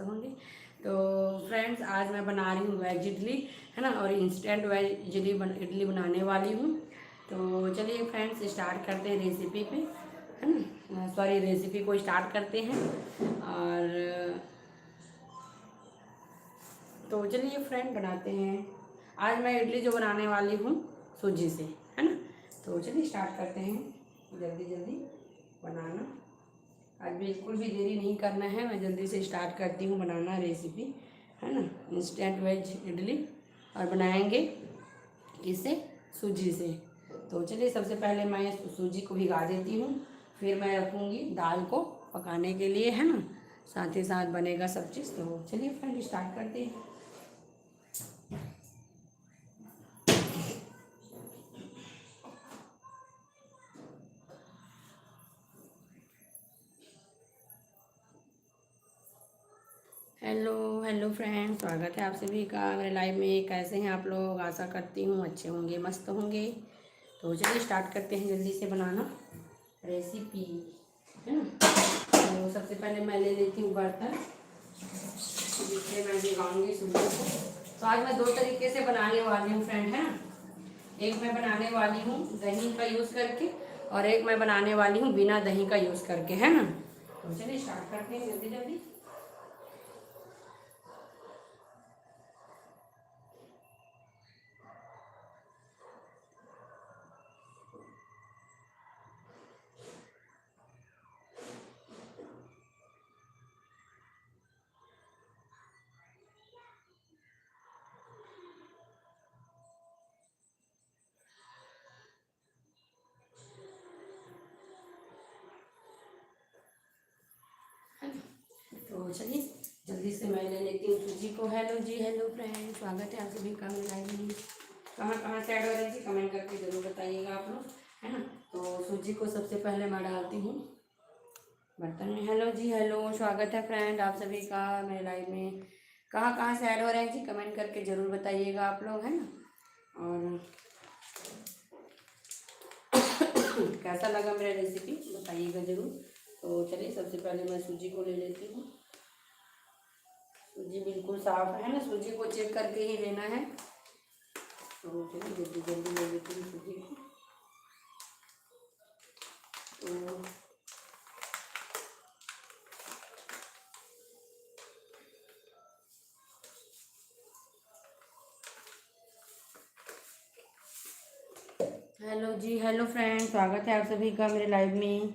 होंगे। तो फ्रेंड्स, आज मैं बना रही हूँ वेज इडली, है ना, और इंस्टेंट वेज इडली बनाने वाली हूँ। तो चलिए फ्रेंड्स, स्टार्ट करते हैं रेसिपी पे, है ना, सॉरी, रेसिपी को स्टार्ट करते हैं। और तो चलिए फ्रेंड, बनाते हैं। आज मैं इडली जो बनाने वाली हूँ सूजी से, है ना। तो चलिए स्टार्ट करते हैं, जल्दी जल्दी बनाना। आज बिल्कुल भी देरी नहीं करना है, मैं जल्दी से स्टार्ट करती हूँ बनाना रेसिपी, है ना, इंस्टेंट वेज इडली। और बनाएंगे इसे सूजी से। तो चलिए, सबसे पहले मैं सूजी को भिगा देती हूँ, फिर मैं रखूँगी दाल को पकाने के लिए, है ना, साथ ही साथ बनेगा सब चीज़। तो चलिए फ्रेंड, स्टार्ट करते हैं। हेलो हेलो फ्रेंड, स्वागत है आप सभी का मेरे लाइव में। कैसे हैं आप लोग? आशा करती हूँ अच्छे होंगे, मस्त होंगे। तो चलिए स्टार्ट करते हैं जल्दी से बनाना रेसिपी, है ना। तो सबसे पहले मैं ले लेती हूँ बर्तन, जिससे मैं भिगाऊंगी सूजी को। तो आज मैं दो तरीके से बनाने वाली हूँ फ्रेंड, है ना। एक मैं बनाने वाली हूँ दही का यूज़ करके, और एक मैं बनाने वाली हूँ बिना दही का यूज़ करके, है ना। तो चलिए स्टार्ट करते हैं जल्दी जल्दी। तो चलिए जल्दी से मैं ले लेती हूँ सूजी को। हेलो जी, हेलो फ्रेंड, स्वागत है आप सभी का मेरे लाइव में। कहाँ कहाँ से ऐड हो रही थी कमेंट करके ज़रूर बताइएगा आप लोग, है ना। तो सूजी को सबसे पहले मैं डालती हूँ बर्तन में। हेलो जी, हेलो, स्वागत है फ्रेंड आप सभी का मेरे लाइव में। कहाँ कहाँ से ऐड हो रहे हैं जी, कमेंट करके ज़रूर बताइएगा आप लोग, है ना। और कैसा लगा मेरा रेसिपी बताइएगा ज़रूर। तो चलिए सबसे पहले मैं सूजी को ले लेती हूँ। सूजी बिल्कुल साफ है ना, सूजी को चेक करके ही लेना है। तो चलिए जल्दी जल्दी ले लेती हूँ सूजी को। तो हेलो जी, हेलो फ्रेंड, स्वागत है आप सभी का मेरे लाइव में।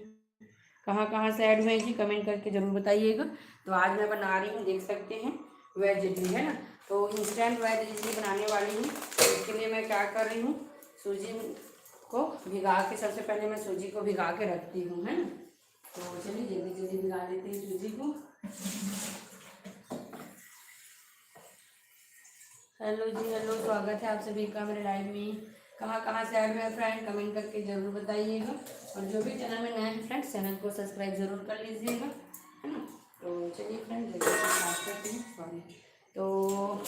कहाँ कहाँ से ऐड हुए जी, कमेंट करके ज़रूर बताइएगा। तो आज मैं बना रही हूँ, देख सकते हैं, वेज इडली, है ना। तो इंस्टेंट वेज इडली बनाने वाली हूँ। तो इसके लिए मैं क्या कर रही हूँ, सूजी को भिगा के, सबसे पहले मैं सूजी को भिगा के रखती हूँ, है ना। तो चलिए जल्दी जल्दी भिगा लेते हैं सूजी को। हेलो जी, हेलो, स्वागत है आप सभी का मेरे लाइव में। कहाँ कहाँ से ऐड हुए फ्रेंड, कमेंट करके ज़रूर बताइएगा। और जो भी चैनल में नए हैं फ्रेंड्स, चैनल को सब्सक्राइब ज़रूर कर लीजिएगा, है ना। तो चलिए फ्रेंड जल्दी से स्टार्ट करते हैं। सॉरी, तो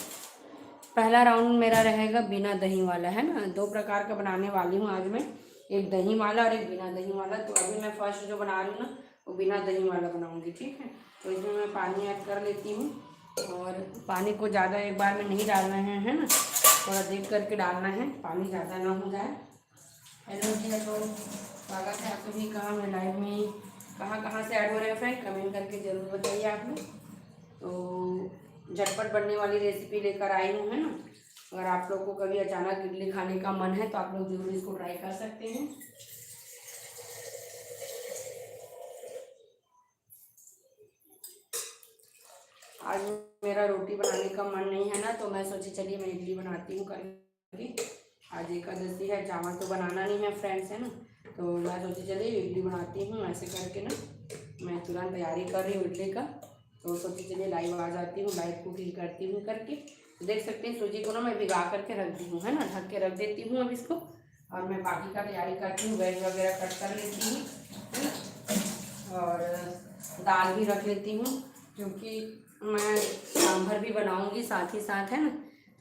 पहला राउंड मेरा रहेगा बिना दही वाला, है ना। दो प्रकार का बनाने वाली हूँ आज मैं, एक दही वाला और एक बिना दही वाला। तो अभी मैं फर्स्ट जो बना रही हूँ ना, वो बिना दही वाला बनाऊँगी, ठीक है। तो इसमें मैं पानी ऐड कर लेती हूँ, और पानी को ज़्यादा एक बार में नहीं डालना है ना, थोड़ा देख करके डालना है, पानी ज़्यादा ना हो जाए। हेलो जी, हेलो, स्वागत है आप सभी का मेरे लाइव में। कहाँ कहाँ से ऐड हो रहे हैं फ्रेंड, कमेंट करके ज़रूर बताइए आप लोग। तो झटपट बनने वाली रेसिपी लेकर आई हूँ, है ना। अगर आप लोग को कभी अचानक इडली खाने का मन है तो आप लोग जरूर इसको ट्राई कर सकते हैं। आज मेरा रोटी बनाने का मन नहीं है ना, तो मैं सोची चलिए मैं इडली बनाती हूँ करके। आज एकादशी है, चावल तो बनाना नहीं है फ्रेंड्स, है ना। तो मैं सोची चलिए इडली बनाती हूँ, ऐसे करके ना मैं तुरंत तैयारी कर रही हूँ इडली का। तो सोची चलिए लाइव आ जाती हूँ, लाइव कुकिंग करती हूँ करके। तो देख सकते हैं सूजी को ना मैं भिगा करके रख दी हूँ, है ना, ढक के रख देती हूँ अब इसको। और मैं बाकी का तैयारी करती हूँ, वेज वगैरह कट कर लेती हूँ, है ना। और दाल भी रख लेती हूँ, क्योंकि मैं सांभर भी बनाऊँगी साथ ही साथ, है ना।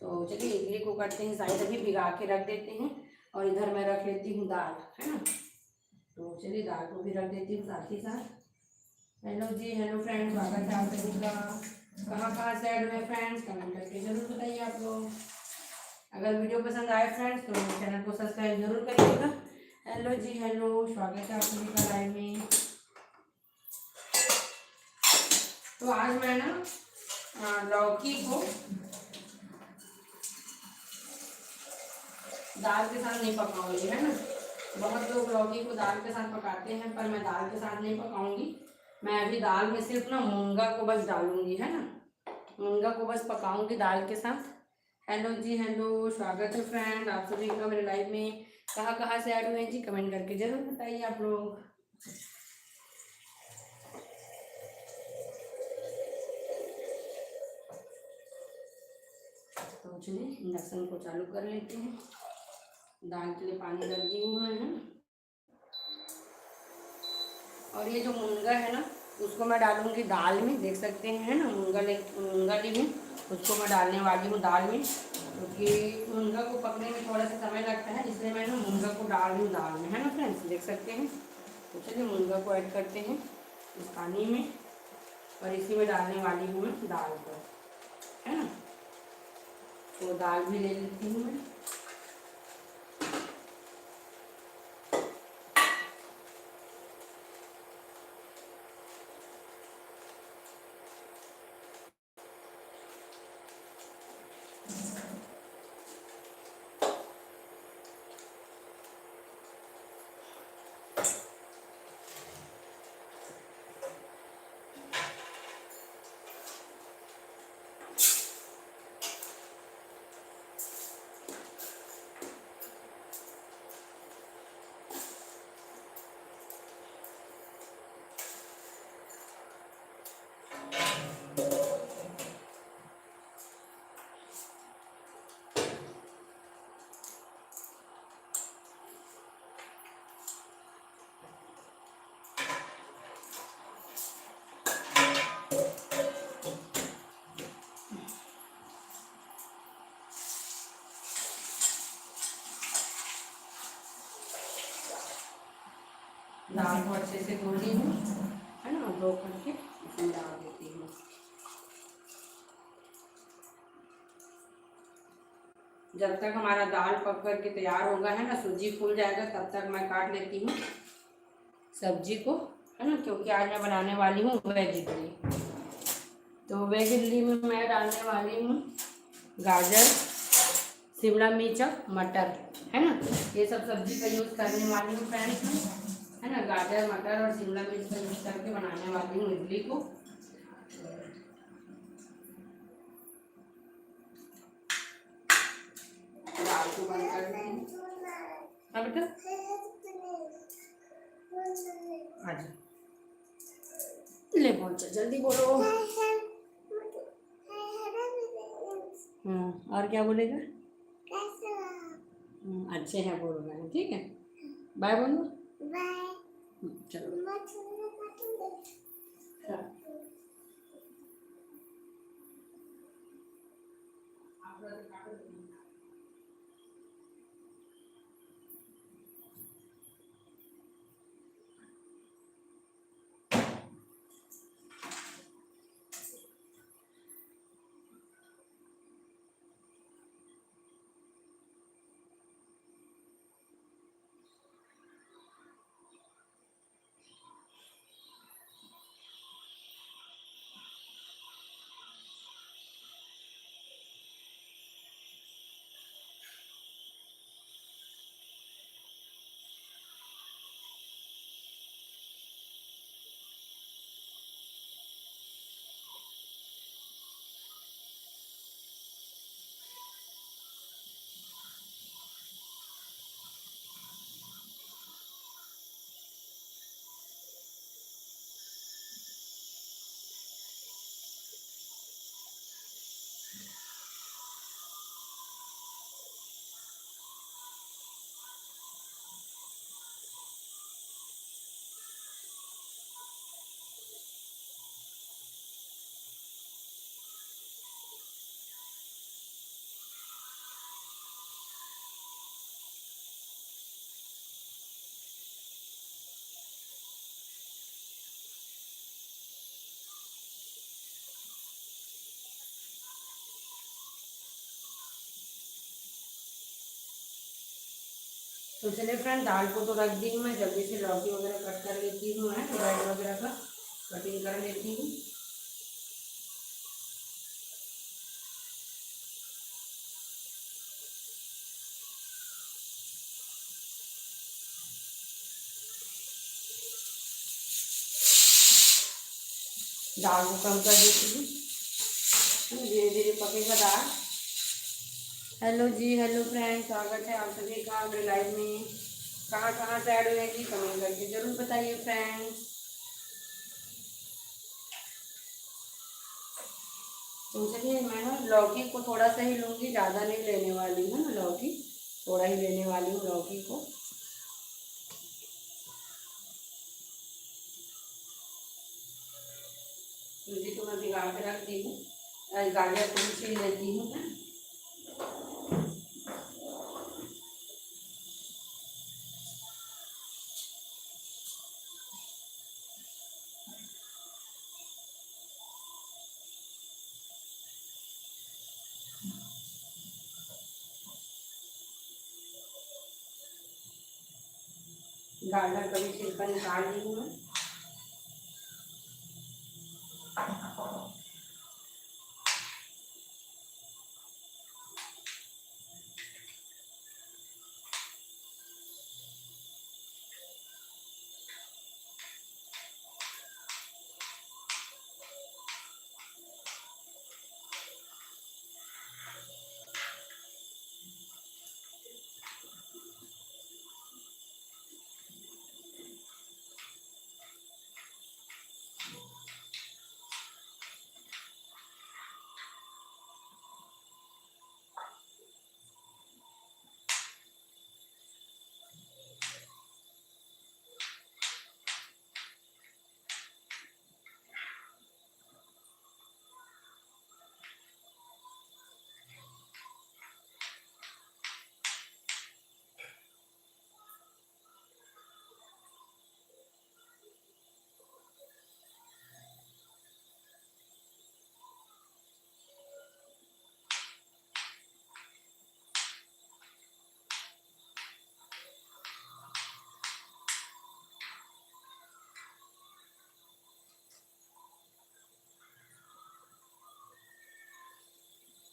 तो चलिए इडली को करते हैं साइड, अभी भिगा के रख देते हैं। और इधर मैं रख लेती हूँ दाल, है ना। तो चलिए दाल को भी रख देती हूँ साथ ही साथ। हेलो जी, हेलो फ्रेंड, स्वागत है आप सभी का। कहाँ से ऐड हुए फ्रेंड्स, कमेंट करके जरूर बताइए आप लोग। अगर वीडियो पसंद आए फ्रेंड्स तो चैनल को सब्सक्राइब जरूर करिएगा। हेलो जी, हेलो, स्वागत है आप सभी का लाइव में। तो आज मैं ना लौकी को दाल के साथ नहीं पकाऊंगी, है ना। बहुत लोग लौकी को दाल के साथ पकाते हैं, पर मैं दाल के साथ नहीं पकाऊंगी। मैं अभी दाल में सिर्फ ना मूंगा को बस डालूंगी, है ना। मूंगा को बस पकाऊंगी दाल के साथ। हेलो जी, हेलो, स्वागत है फ्रेंड आप सभी का मेरे लाइव में। कहाँ से ऐड हुए जी, कमेंट करके जरूर बताइए आप लोग। तो चलिए इंडक्शन को चालू कर लेते हैं। दाल के लिए पानी रख दी हूँ मैं, है ना। और ये जो मूंगा है ना, उसको मैं डालूंगी दाल में, देख सकते हैं, है ना। मूंगा ली हूँ, उसको मैं डालने वाली हूँ दाल में, क्योंकि मूंगा को पकने में थोड़ा सा समय लगता है, इसलिए मैं ना मूंगा को डाल रही हूँ दाल में, है ना फ्रेंड्स, देख सकते हैं। तो चलिए मूंगा को ऐड करते हैं इस पानी में, और इसी में डालने वाली हूँ मैं दाल को, है ना। तो दाल भी ले लेती हूँ मैं। दाल को अच्छे से धो ली हूँ, है ना, धो करके इसमें डाल देती हूँ। जब तक हमारा दाल पक कर के तैयार होगा, है ना, सूजी फूल जाएगा, तब तक मैं काट लेती हूँ सब्जी को, है ना, क्योंकि आज मैं बनाने वाली हूँ वेज इडली। तो वेज इडली में मैं डालने वाली हूँ गाजर, शिमला मिर्च और मटर, है ना। ये सब सब्जी का यूज़ करने वाली हूँ फ्रेंड्स, है ना। गाजर, मटर और शिमला मिर्च का यूज़ करके बनाने वाली हूँ इडली को। दाल को बंद कर दी हूँ। हाँ बेटा, आज ले बोल, जल्दी बोलो। और क्या बोलेगा? अच्छे हैं बोल रहे हैं, ठीक है। बाय बोलो। बाय। चलो। तो चलिए फ्रेंड, दाल को तो रख दी हूँ मैं, जल्दी से लौकी वगैरह कट कर लेती हूँ, है ब्रेड वगैरह का कटिंग कर लेती हूँ। दाल को कम कर देती हूँ, धीरे धीरे पकेगा दाल। हेलो जी, हेलो फ्रेंड, स्वागत है आप सभी का मेरे लाइव में। कहाँ कहाँ से ऐड हुए कि कमेंट करके जरूर बताइए फ्रेंड्स। तो चलिए, मैं ना लौकी को थोड़ा सा ही लूँगी, ज़्यादा नहीं लेने वाली हूँ ना लौकी, थोड़ा ही लेने वाली हूँ लौकी को। सूजी को मैं भिगा के रख दी हूँ, गाजर को भी छील लेती हूँ मैं। गाजर का भी छिलका निकाल दी हूँ मैं।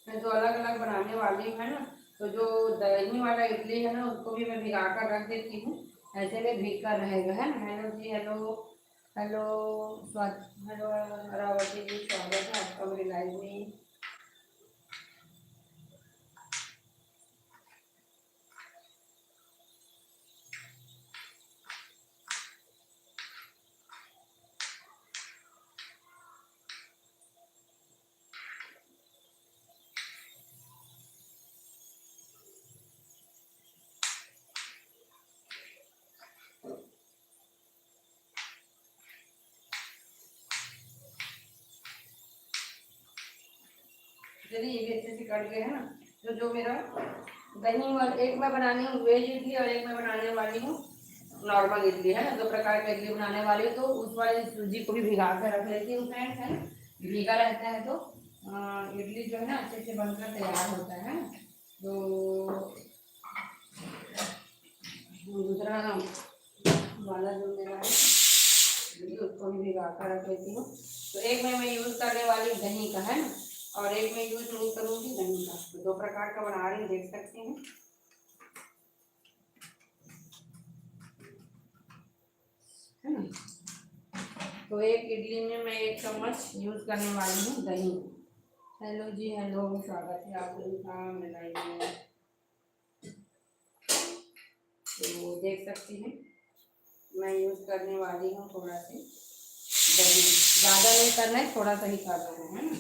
मैं तो अलग अलग बनाने वाली हूँ, है ना। तो जो दही वाला इडली है ना, उसको भी मैं भिगा कर रख देती हूँ, ऐसे में भीग कर रहेगा, है ना। हेलो जी, हेलो हेलो हेलो अरावती जी, स्वागत है आपका मेरी लाइव में। चलिए, ये भी अच्छे से कट गए, है ना। तो जो मेरा दही वाला, एक मैं बनानी हूँ वेज इडली और एक मैं बनाने वाली हूँ नॉर्मल इडली, है ना। दो प्रकार की इडली बनाने वाली हूँ, तो उस वाली सूजी को भी भिगा कर रख लेती हूँ फ्रेंड्स, है ना। भीगा रहता है तो इडली जो है ना अच्छे से बनकर तैयार होता है ना। तो दूसरा वाला जो मेरा है उसको भी भिगा कर रख लेती हूँ। तो एक में मैं यूज़ करने वाली दही का, है ना, और एक में यूज़ नहीं करूँगी दही का। तो दो प्रकार का बना रही हूँ, देख सकते हैं, है ना। तो एक इडली में मैं 1 चम्मच यूज़ करने वाली हूँ दही। हेलो जी, हेलो, स्वागत है आप लोगों का मेरे लाइव में। तो देख सकते हैं, मैं यूज़ करने वाली हूँ थोड़ा सा दही, ज़्यादा नहीं करना है, थोड़ा सा ही करना है ना।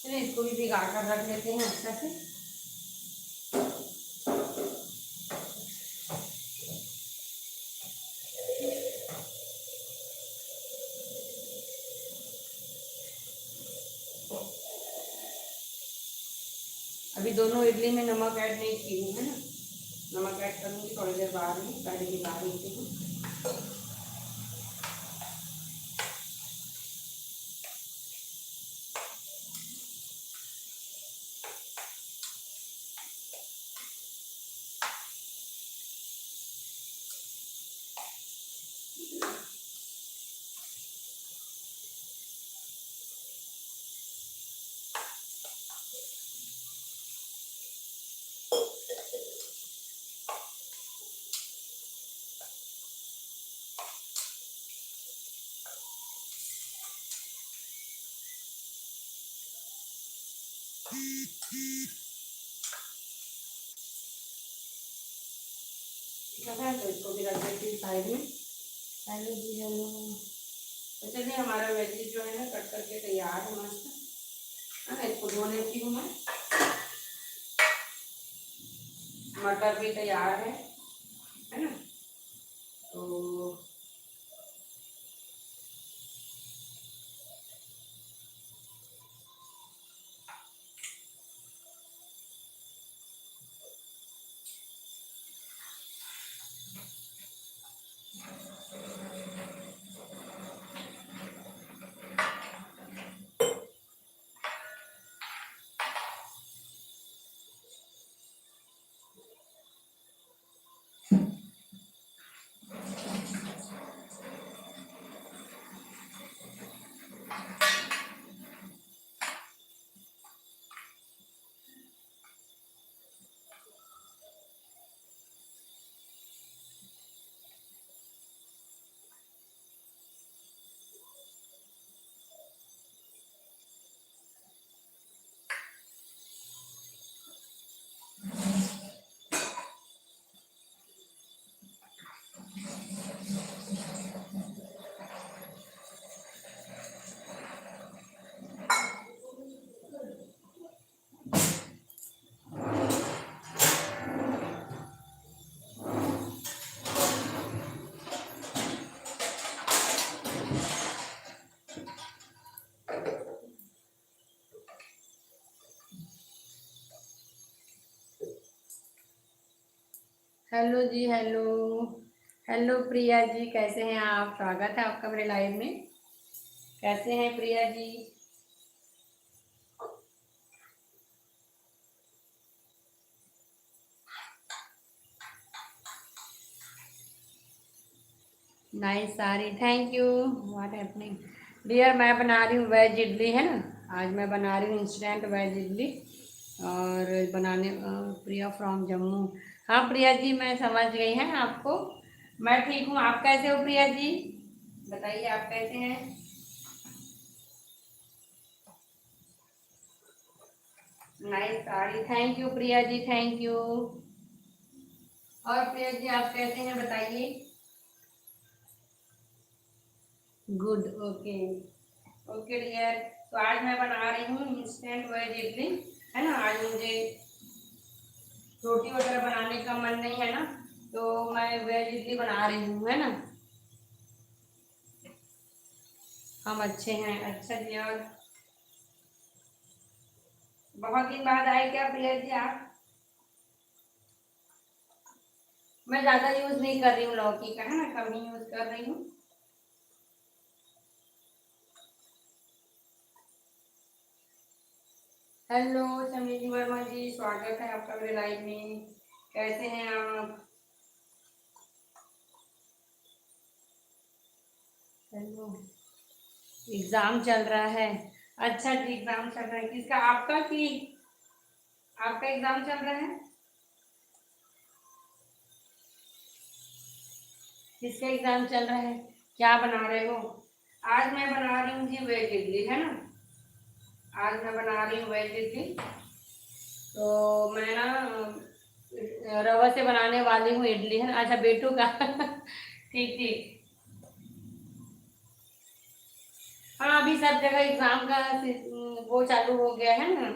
चलिए, इसको भी भिगा कर रख लेते हैं अच्छा से। अभी दोनों इडली में नमक ऐड नहीं की हूँ, है ना। नमक ऐड करूँगी थोड़ी देर बाद में, पहले भिगा लेती हूँ। पता है, तो इसको भी रख देती हूँ साइड में। हेलो जी हेलो। तो चलिए हमारा वेजिज जो है ना कट करके तैयार है मस्त, है ना। इसको धो लेती हूँ मैं। मटर भी तैयार है ना। तो हेलो जी हेलो। हेलो प्रिया जी, कैसे हैं आप? स्वागत है आपका मेरे लाइव में। कैसे हैं Priya ji? Nice sari, thank you. What happening dear? मैं बना रही हूँ वेज इडली, है ना। आज मैं बना रही हूँ इंस्टेंट वेज इडली। और बनाने प्रिया फ्रॉम जम्मू। हाँ प्रिया जी, मैं समझ गई हैं आपको। मैं ठीक हूँ, आप कैसे हो प्रिया जी? बताइए आप कैसे हैं? Nice sari, thank you Priya ji, thank you. और प्रिया जी आप कैसे हैं बताइए? Good, okay. Okay dear. तो आज मैं बना रही हूँ इंस्टेंट वेज इडली, है ना। आज मुझे रोटी वगैरह बनाने का मन नहीं है ना, तो मैं वेज इडली बना रही हूँ, है ना। हम अच्छे हैं, अच्छा जी। और बहुत दिन बाद आए क्या प्रिया जी आप? मैं ज़्यादा यूज़ नहीं कर रही हूँ लौकी का, है ना, कम ही यूज़ कर रही हूँ। हेलो समीजी वर्मा जी, स्वागत है आपका मेरे लाइव में। कैसे हैं आप? हेलो। एग्जाम चल रहा है? अच्छा जी, एग्जाम चल रहा है किसका, आपका कि आपका एग्जाम चल रहा है? किसका एग्जाम चल रहा है? क्या बना रहे हो? आज मैं बना रही हूँ जी वेज इडली, है ना। आज मैं बना रही हूँ वेज इडली। तो मैं ना रवा से बनाने वाली हूँ इडली, है ना। अच्छा बेटू का ठीक ठीक। हाँ अभी सब जगह एग्जाम का वो चालू हो गया है ना।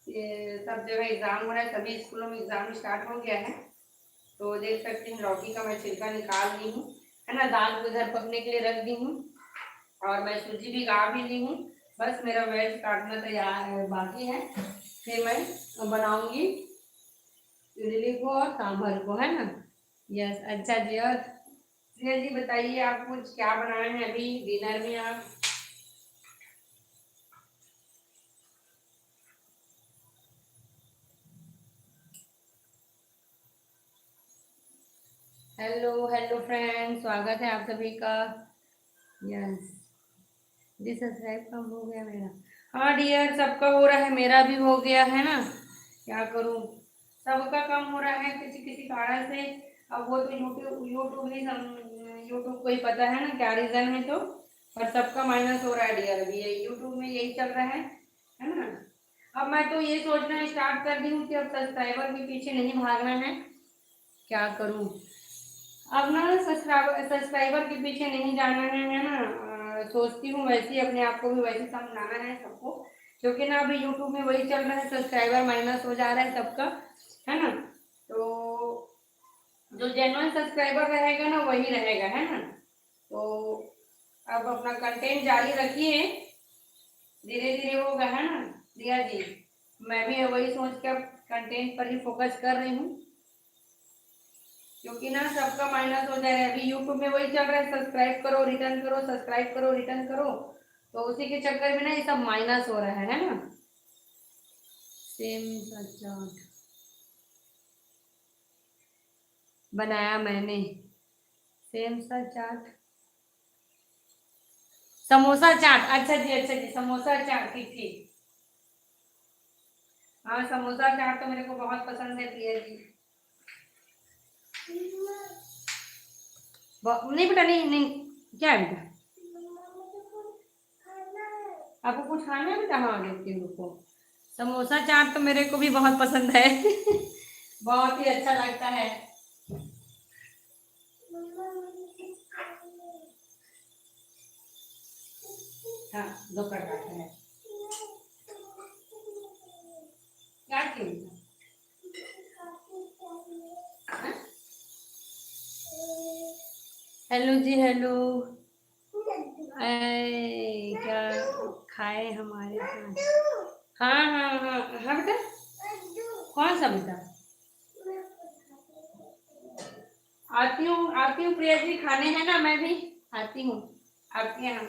ये सब जगह एग्जाम हो रहा है, सभी स्कूलों में एग्जाम स्टार्ट हो गया है। तो देख सकते हैं लौकी का मैं छिलका निकाल ली हूँ, है ना। दाल को इधर पकने के लिए रख दी हूँ। और मैं सूजी भी गा भी ली हूँ। बस मेरा वेज काटना तैयार बाकी है, फिर मैं बनाऊंगी इडली को और सांभर को, है ना। यस, अच्छा जी। और प्रिया जी बताइए आप कुछ क्या बनाए हैं अभी डिनर में आप? हेलो हेलो फ्रेंड, स्वागत है आप सभी का। यस, जी सब्सक्राइब कम हो गया मेरा। हाँ डियर, सबका हो रहा है, मेरा भी हो गया है ना। क्या करूँ, सबका कम हो रहा है किसी किसी कारण से। अब वो तो यूट्यूब यूट्यूब ही यूट्यूब को ही पता है ना क्या रीज़न है। तो पर सबका माइनस हो रहा है डियर, अभी ये यूट्यूब में यही चल रहा है ना। अब मैं तो ये सोचना स्टार्ट कर दी हूँ कि अब सब्सक्राइबर के पीछे नहीं भागना है। क्या करूं। अब ना सब्सक्राइबर के पीछे नहीं जाना है ना। सोचती हूँ वैसे ही अपने आप को भी वैसे समझाना है सबको, क्योंकि ना अभी यूट्यूब में वही चल रहा है, सब्सक्राइबर माइनस हो जा रहा है सबका, है ना। तो जो जेन्युइन सब्सक्राइबर रहेगा ना वही रहेगा, है ना। तो अब अपना कंटेंट जारी रखिए, धीरे धीरे होगा, है ना रिया जी। मैं भी वही सोच कर कंटेंट पर ही फोकस कर रही हूँ, क्योंकि ना सबका माइनस हो जा रहा है। अभी यूट्यूब में वही चल रहा है, सब्सक्राइब करो रिटर्न करो, सब्सक्राइब करो रिटर्न करो। तो उसी के चक्कर में ना ये सब माइनस हो रहा है ना। सेम सच्चा बनाया मैंने, सेम सा चाट, समोसा चाट। अच्छा जी, अच्छा जी, समोसा चाट, ठीक ठीक। हाँ समोसा चाट तो मेरे को बहुत पसंद है प्रिया जी। नहीं बेटा, नहीं नहीं, क्या है बेटा, आपको कुछ खाना है बेटा? हाँ देखती हूँ रुको। समोसा चाट तो मेरे को भी बहुत पसंद है बहुत ही अच्छा लगता है। हाँ दो प्रकार का है, क्या क्यों। हेलो जी हेलो। क्या खाए हमारे साथ? हाँ हाँ हाँ हाँ बेटा, कौन सा बेटा? आती हूँ प्रिया जी, खाने हैं ना, मैं भी आती हूँ आपके यहाँ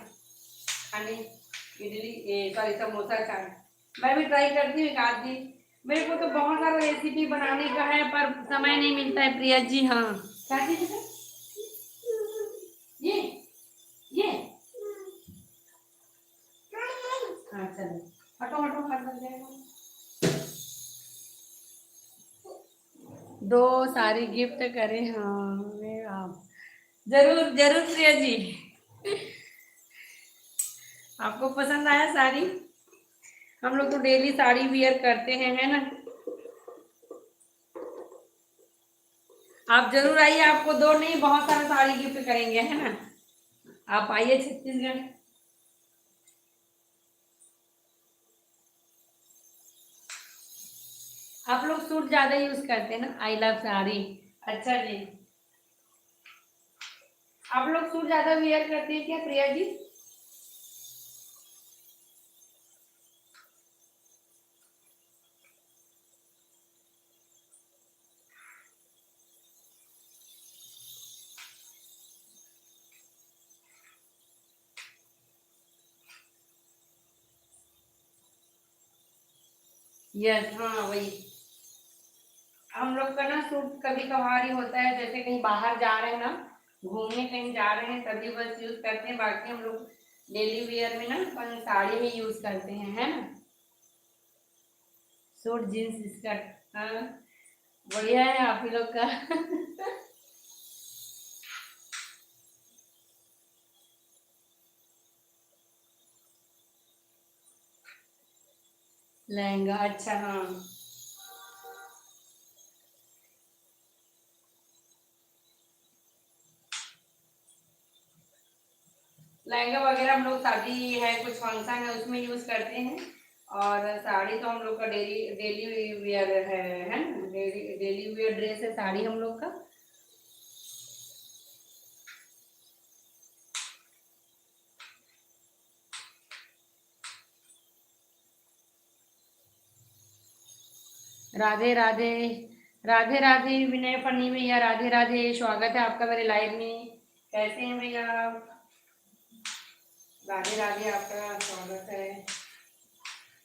खाने। इडली, सॉरी समोसा चाट मैं भी ट्राई करती हूँ एक आध दिन। मेरे को तो बहुत सारा रेसिपी बनाने का है पर समय नहीं मिलता है प्रिया जी। हाँ क्या चीज है? ये ये हाँ चलो, हटो हटो, हाथ लग जाएगा। दो सारी गिफ्ट करें, हाँ आप जरूर जरूर प्रिया जी। आपको पसंद आया साड़ी? हम लोग तो डेली साड़ी वियर करते हैं, है ना। आप जरूर आइए, आपको दो नहीं बहुत सारा साड़ी गिफ्ट करेंगे, है ना। आप आइए छत्तीसगढ़। आप लोग सूट ज्यादा यूज करते हैं ना, आई लव साड़ी। अच्छा जी, आप लोग सूट ज्यादा वियर करते हैं क्या प्रिया जी? यस हाँ वही। हम लोग का ना सूट कभी कभार ही होता है, जैसे कहीं बाहर जा रहे हैं ना, घूमने कहीं जा रहे हैं तभी बस यूज करते हैं, बाकी हम लोग डेली वियर में ना अपन साड़ी ही यूज करते हैं, है ना। सूट जीन्स स्कर्ट, हाँ बढ़िया है आप ही लोग का लहंगा, अच्छा हाँ। लहंगा वगैरह हम लोग शादी है कुछ फंक्शन है उसमें यूज करते हैं, और साड़ी तो हम लोग का डेली डेली वियर है ना, डेली डेली वियर ड्रेस है साड़ी हम लोग का। राधे राधे, राधे राधे विनय फनी भैया, राधे राधे, स्वागत है आपका मेरे लाइव में। कैसे हैं भैया आप? राधे राधे, आपका स्वागत है।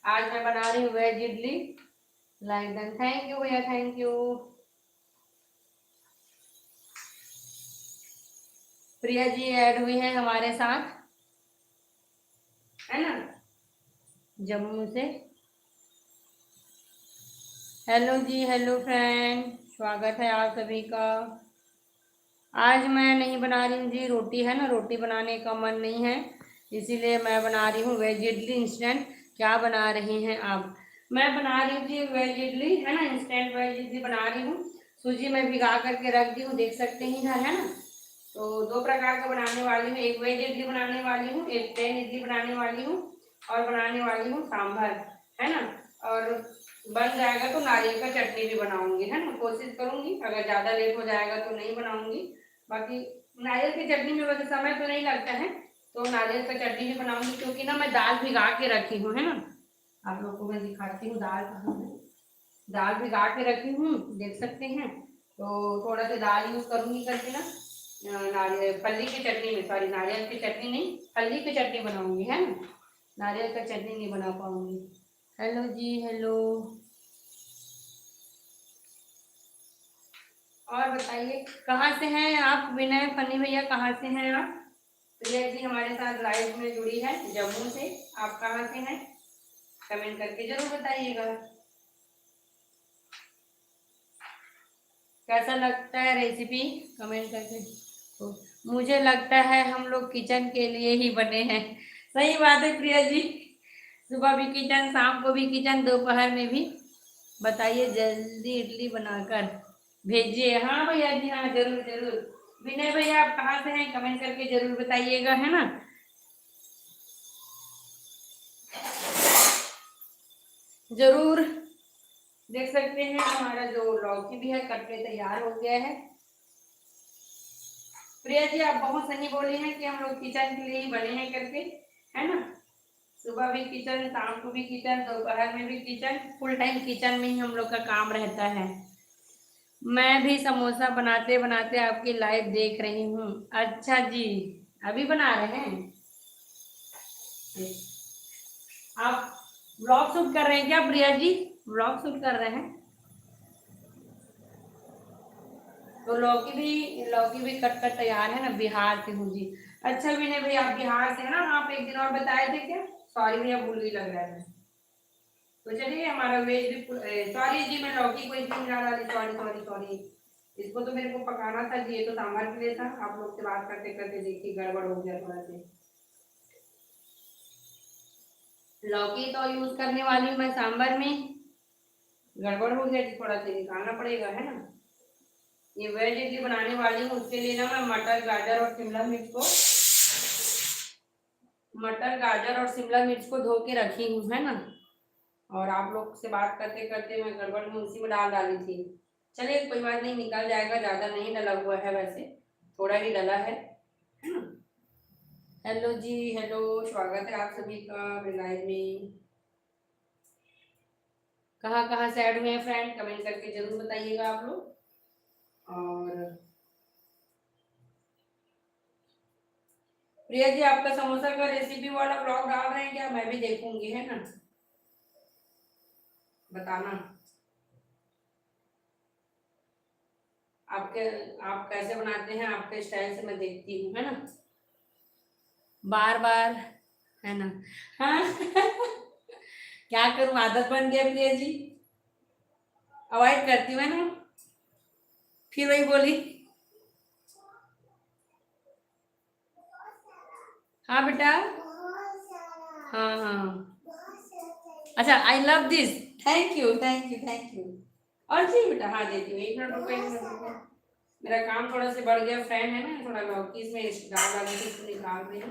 आज मैं बना रही हूँ veg idli. Like done, thank you भैया, thank you. Priya ji add हुई है हमारे साथ, है ना, जम्मू से। हेलो जी हेलो फ्रेंड, स्वागत है आप सभी का। आज मैं नहीं बना रही हूँ जी, रोटी है ना, रोटी बनाने का मन नहीं है, इसीलिए मैं बना रही हूँ वेज इडली इंस्टेंट। क्या बना रही हैं आप? मैं बना रही हूँ जी वेज इडली, है ना, इंस्टेंट वेज इडली बना रही हूँ। सूजी मैं भिगा करके रख दी हूँ, देख सकते हैं इधर, है ना। तो दो प्रकार का बनाने वाली हूँ, एक वेज इडली बनाने वाली हूँ, एक प्लेन इडली बनाने वाली हूँ, और बनाने वाली हूँ सांभर, है ना। और बन जाएगा तो नारियल का चटनी भी बनाऊंगी, है ना। कोशिश करूंगी, अगर ज़्यादा लेट हो जाएगा तो नहीं बनाऊंगी। बाकी नारियल की चटनी में वैसे समय तो नहीं लगता है, तो नारियल का चटनी भी बनाऊंगी, क्योंकि ना मैं दाल भिगा के रखी हूँ, है ना। आप लोग को मैं दिखाती हूँ दाल कहाँ है। दाल भिगा के रखी हूँ, देख सकते हैं। तो थोड़ा सा दाल यूज करूंगी करके ना, नारियल फल्ली की चटनी में, सॉरी नारियल की चटनी नहीं, फल्ली की चटनी बनाऊंगी, है ना। नारियल का चटनी नहीं बना पाऊंगी। हेलो जी, हेलो। और बताइए कहाँ से हैं आप, विनय फनी भैया कहाँ से हैं आप। प्रिया जी हमारे साथ लाइव में जुड़ी है जम्मू से। आप कहाँ से हैं, कमेंट करके जरूर बताइएगा। कैसा लगता है रेसिपी, कमेंट करके। तो मुझे लगता है हम लोग किचन के लिए ही बने हैं। सही बात है प्रिया जी, सुबह भी किचन, शाम को भी किचन, दोपहर में भी। बताइए जल्दी इडली बनाकर भेजिए। हाँ भैया जी, हाँ जरूर जरूर। विनय भैया आप कहाँ से हैं, कमेंट करके जरूर बताइएगा, है ना। जरूर। देख सकते हैं हमारा जो लौकी भी है कट के तैयार हो गया है। प्रिया जी आप बहुत सही बोले हैं कि हम लोग किचन के लिए ही बने हैं करके, है ना। सुबह भी किचन, शाम को भी किचन, दोपहर में भी किचन, फुल टाइम किचन में ही हम लोग का काम रहता है। मैं भी समोसा बनाते बनाते आपकी लाइव देख रही हूँ। अच्छा जी, अभी बना रहे हैं आप। व्लॉग शूट कर रहे हैं क्या प्रिया जी, व्लॉग शूट कर रहे हैं। तो लौकी भी कट कर तैयार है ना, बिहार से हूँ जी। अच्छा विनय भाई आप बिहार से है ना, आप एक दिन और बताए थे क्या। सॉरी भैया भूल ही लग रहा है। तो चलिए हमारा वेज भी, सॉरी जी मैं लौकी को इतनी मिला डाली, सॉरी सॉरी सॉरी। इसको तो मेरे को पकाना था जी, ये तो सांभर के लिए था। आप लोग से बात करते करते देखिए गड़बड़ हो गया थोड़ा सा। लौकी तो यूज करने वाली हूँ मैं सांभर में, गड़बड़ हो गया जी, थोड़ा सा निकालना पड़ेगा, है ना। ये वेज इडली बनाने वाली हूँ, उसके लिए ना मैं मटर गाजर और शिमला मिर्च को धो के रखी हूँ, है ना। और आप लोग से बात करते करते मैं गड़बड़ में उसी में डाल डाली थी। चलिए कोई बात नहीं, निकल जाएगा, ज़्यादा नहीं डला हुआ है वैसे, थोड़ा ही डला है ना। हेलो जी, हेलो, स्वागत है आप सभी का मेरे लाइव में। कहाँ कहाँ से ऐड हुए हैं फ्रेंड, कमेंट करके जरूर बताइएगा आप लोग। और प्रिया जी आपका समोसा का रेसिपी वाला ब्लॉग डाल रहे हैं क्या, मैं भी देखूंगी, है ना, बताना आपके, आप कैसे बनाते हैं, आपके स्टाइल से मैं देखती हूँ, है ना, बार बार, है ना। हाँ क्या करूँ, आदत बन गया प्रिया जी, अवॉइड करती हूँ, है ना। फिर वही बोली। हाँ बेटा, हाँ हाँ, अच्छा I love this, thank you thank you thank you. और जी बेटा, हाँ देती हूँ, 1 मिनट रुको, 1 मिनट रुको। मेरा काम थोड़ा सा बढ़ गया, फ्रेंड है ना, थोड़ा लौकी इसमें डाल डाल के इसको निकाल रही हूँ।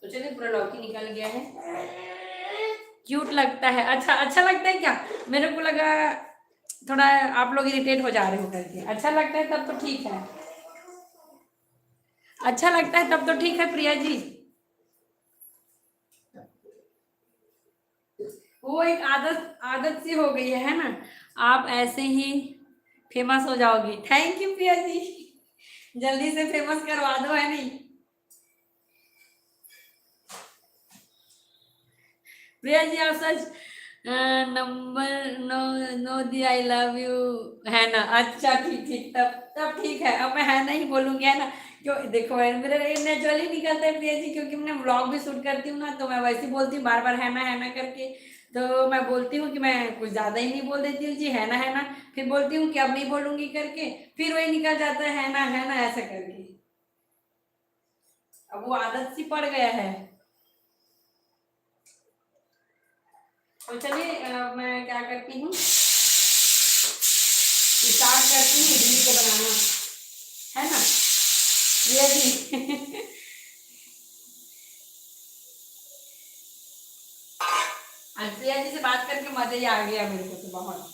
तो चलिए पूरा लौकी निकल गया है। क्यूट लगता है, अच्छा अच्छा लगता है क्या, मेरे को लगा थोड़ा आप लोग इरिटेट हो जा रहे हो करके। अच्छा लगता है तब तो ठीक है, अच्छा लगता है तब तो ठीक है प्रिया जी। वो एक आदत आदत सी हो गई है ना। आप ऐसे ही फेमस हो जाओगी, थैंक यू प्रिया जी, जल्दी से फेमस करवा दो, है नहीं। प्रिया जी आप सच नंबर नो नो दी आई लव यू, है ना। अच्छा ठीक ठीक, तब तब ठीक है, अब मैं है नहीं बोलूंगी, है ना। क्यों देखो मेरे नेचुरली निकलता है प्रिया जी, क्योंकि मैं व्लॉग भी शूट करती हूँ ना, तो मैं वैसे ही बोलती हूँ बार बार है ना करके। तो मैं बोलती हूँ कि मैं कुछ ज़्यादा ही नहीं बोल देती हूँ जी, है ना, फिर बोलती हूँ कि अब नहीं बोलूंगी करके, फिर वही निकल जाता है ना ऐसा करके। अब वो आदत सी पड़ गया है। तो चलिए मैं क्या करती हूँ, स्टार्ट करती हूँ इडली को बनाना, है ना प्रिया जी? आज प्रिया जी से बात करके मजा ही आ गया मेरे को तो बहुत।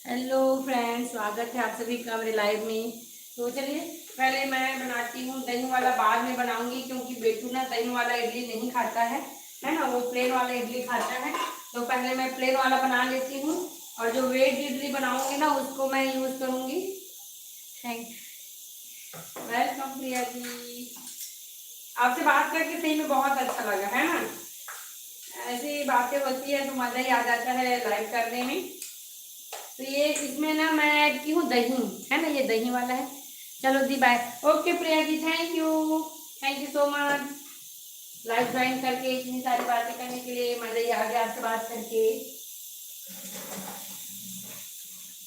हेलो फ्रेंड्स, स्वागत है आप सभी का मेरे लाइव में। तो चलिए पहले मैं बनाती हूँ दही वाला, बाद में बनाऊंगी क्योंकि बेटू ना दही वाला इडली नहीं खाता है ना, वो प्लेन वाला इडली खाता है। तो पहले मैं प्लेन वाला बना लेती हूँ और जो वेज इडली बनाऊंगी ना उसको मैं यूज करूंगी। थैंक वेलकम प्रिया जी, आपसे बात करके सही में बहुत अच्छा लगा, है ना। ऐसी बातें होती है तो मजा ही आ जाता है लाइव करने में। तो ये इसमें ना मैं ऐड की हूँ दही, है ना, ये दही वाला है। चलो दी bye. Okay Priya ji, thank you so much live join करके इतनी सारी बातें करने के लिए। मजा ही आ गया आपसे बात करके।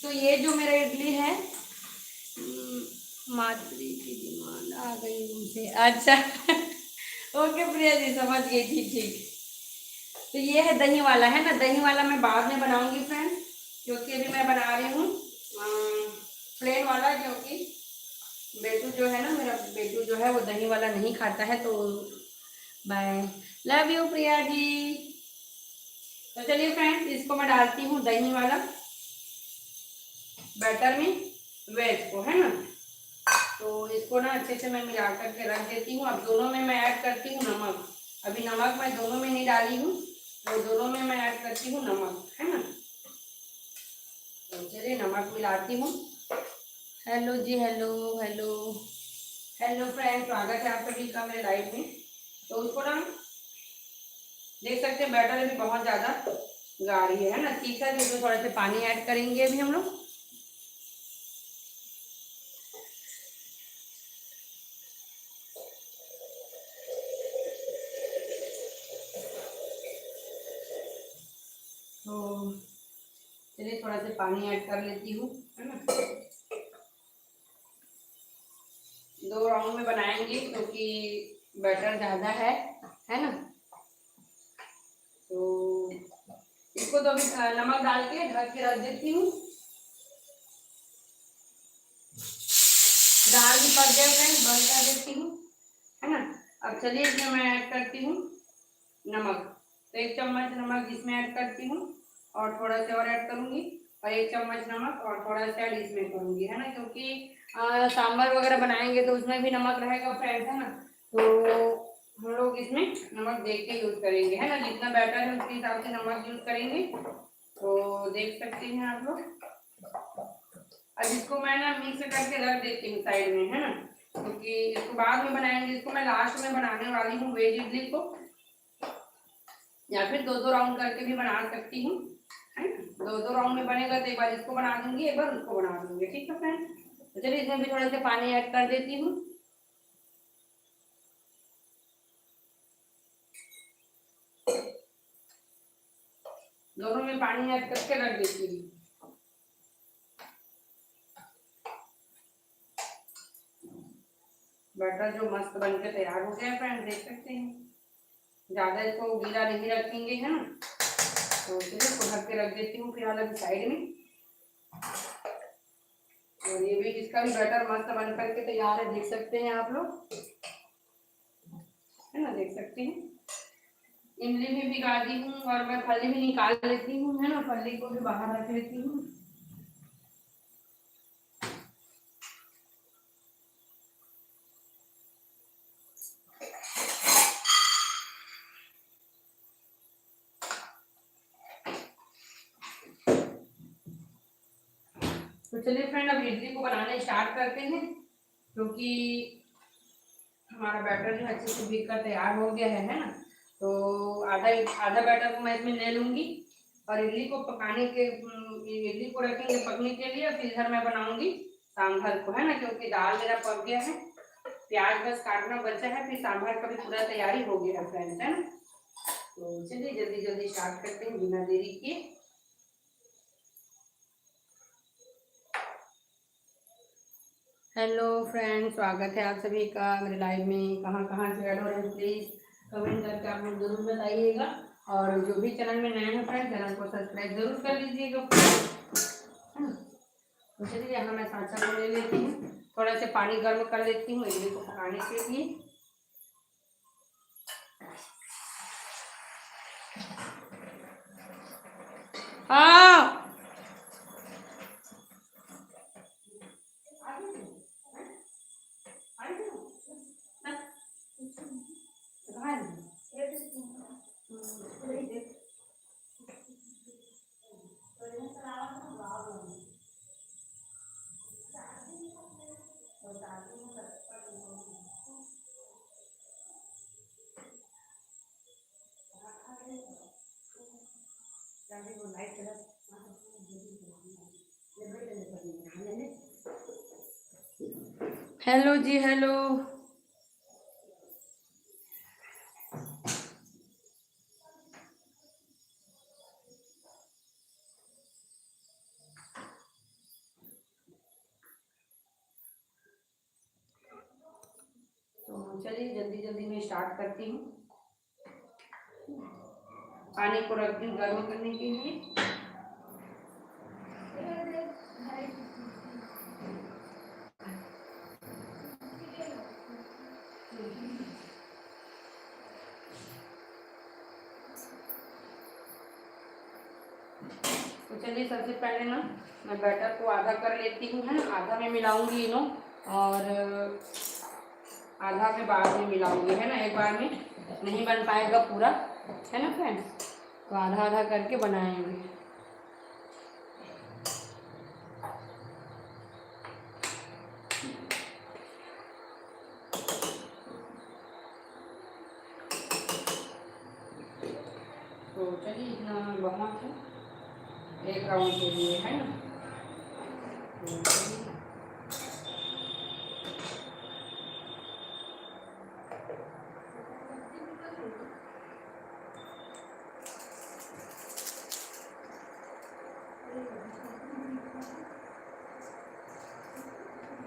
तो ये जो मेरा इडली है, माधुरी की डिमांड आ गई उनसे, अच्छा ओके प्रिया जी, समझ गई, ठीक ठीक। तो ये है दही वाला, है ना, दही वाला मैं बाद में बनाऊंगी फ्रेंड, क्योंकि अभी मैं बना रही हूँ प्लेन वाला, क्योंकि बेटू जो है ना, मेरा बेटू जो है वो दही वाला नहीं खाता है। तो बाय, लव यू प्रिया जी। तो चलिए फ्रेंड्स, इसको मैं डालती हूँ दही वाला बैटर में, वेज को, है ना। तो इसको ना अच्छे से मैं मिला करके रख देती हूँ। अब दोनों में मैं ऐड करती हूँ नमक। अभी नमक मैं दोनों में नहीं डाली हूँ, तो दोनों में मैं ऐड करती हूँ नमक, है ना। तो चलिए नमक मिलाती हूँ। हेलो जी, हेलो हेलो हेलो फ्रेंड, स्वागत है आप सभी का मेरे लाइव में। तो उसको ना देख सकते हैं बैटर अभी बहुत ज़्यादा गाढ़ी है ना, ठीक है। तो इसमें थोड़ा सा पानी ऐड करेंगे अभी हम लोग। तो चलिए थोड़ा सा पानी ऐड कर लेती हूँ, है ना। 2 राउंड में बनाएंगे क्योंकि बैटर ज़्यादा है ना। तो इसको तो अभी नमक डाल के ढक के रख देती हूँ। दाल भी पक गया फ्रेंड, बंद कर देती हूँ, है ना। अब चलिए इसमें मैं ऐड करती हूँ नमक। तो 1 चम्मच नमक इसमें ऐड करती हूँ और थोड़ा सा और ऐड करूँगी, और 1 चम्मच नमक और थोड़ा सा ऐड इसमें करूँगी, है ना, क्योंकि सांभर वगैरह बनाएंगे तो उसमें भी नमक रहेगा फ्रेंड्स, है ना। तो हम लोग इसमें नमक देख के यूज़ करेंगे, है ना, जितना बैटर है उसके हिसाब से नमक यूज़ करेंगे। तो देख सकते हैं आप लोग। अब इसको मैं ना मिक्स करके रख देती हूँ साइड में, है ना, क्योंकि इसको बाद में बनाएंगे। इसको मैं लास्ट में बनाने वाली हूँ वेज इडली को, या फिर 2-2 राउंड करके भी बना सकती हूँ, है ना। 2-2 राउंड में बनेगा तो एक बार इसको बना दूंगी, एक बार उसको बना दूंगी, ठीक है फ्रेंड। तो चलिए इसमें भी थोड़ा सा पानी ऐड कर देती हूँ। दोनों में पानी ऐड करके रख देती हूँ। बैटर जो मस्त बनकर तैयार हो गया फ्रेंड, देख सकते हैं। ज़्यादा इसको गीला नहीं रखेंगे, है ना। तो चलिए इसको ढक के रख देती हूँ फिलहाल अभी साइड में। और ये भी, इसका भी बैटर मस्त बन करके तैयार है, देख सकते हैं आप लोग, है ना, देख सकते हैं। इमली भी भिगा दी हूँ और मैं फली भी निकाल लेती हूँ, है ना, फली को भी बाहर रख लेती हूँ। तो चलिए फ्रेंड, अब इडली को बनाना स्टार्ट करते हैं, क्योंकि हमारा बैटर जो अच्छे से भीग कर तैयार हो गया है ना। तो आधा आधा बैटर को मैं इसमें ले लूँगी और इडली को पकाने के, इडली को रखेंगे पकने के लिए। फिर इधर मैं बनाऊंगी सांभर को, है ना, क्योंकि दाल मेरा पक गया है, प्याज बस काटना बचा है, फिर सांभर का भी पूरा तैयारी हो गया है फ्रेंड्स, है ना। तो चलिए जल्दी जल्दी स्टार्ट करते हैं बिना देरी के। हेलो फ्रेंड्स, स्वागत है आप सभी का मेरे लाइव में। कहाँ कहाँ से ऐड हो रहे हैं प्लीज़ कमेंट करके आप लोग जरूर बताइएगा। और जो भी चैनल में नए हैं फ्रेंड, चैनल को सब्सक्राइब जरूर कर लीजिएगा, है ना। तो चलिए यहाँ मैं सांचा को ले लेती हूँ, थोड़ा सा पानी गर्म कर लेती हूँ इडली को पकाने के लिए। हाँ हेलो जी, हेलो। तो चलिए जल्दी जल्दी मैं स्टार्ट करती हूँ। पानी को रख दूँ गर्म करने के लिए। तो चलिए सबसे पहले ना मैं बैटर को आधा कर लेती हूँ, है ना। आधा में मिलाऊंगी इनो और आधा में बाद में मिलाऊंगी, है ना। एक बार में नहीं बन पाएगा पूरा, है ना फ्रेंड्स, तो आधा आधा करके बनाएंगे। तो चलिए इतना बहुत है एक राउंड के लिए, है ना।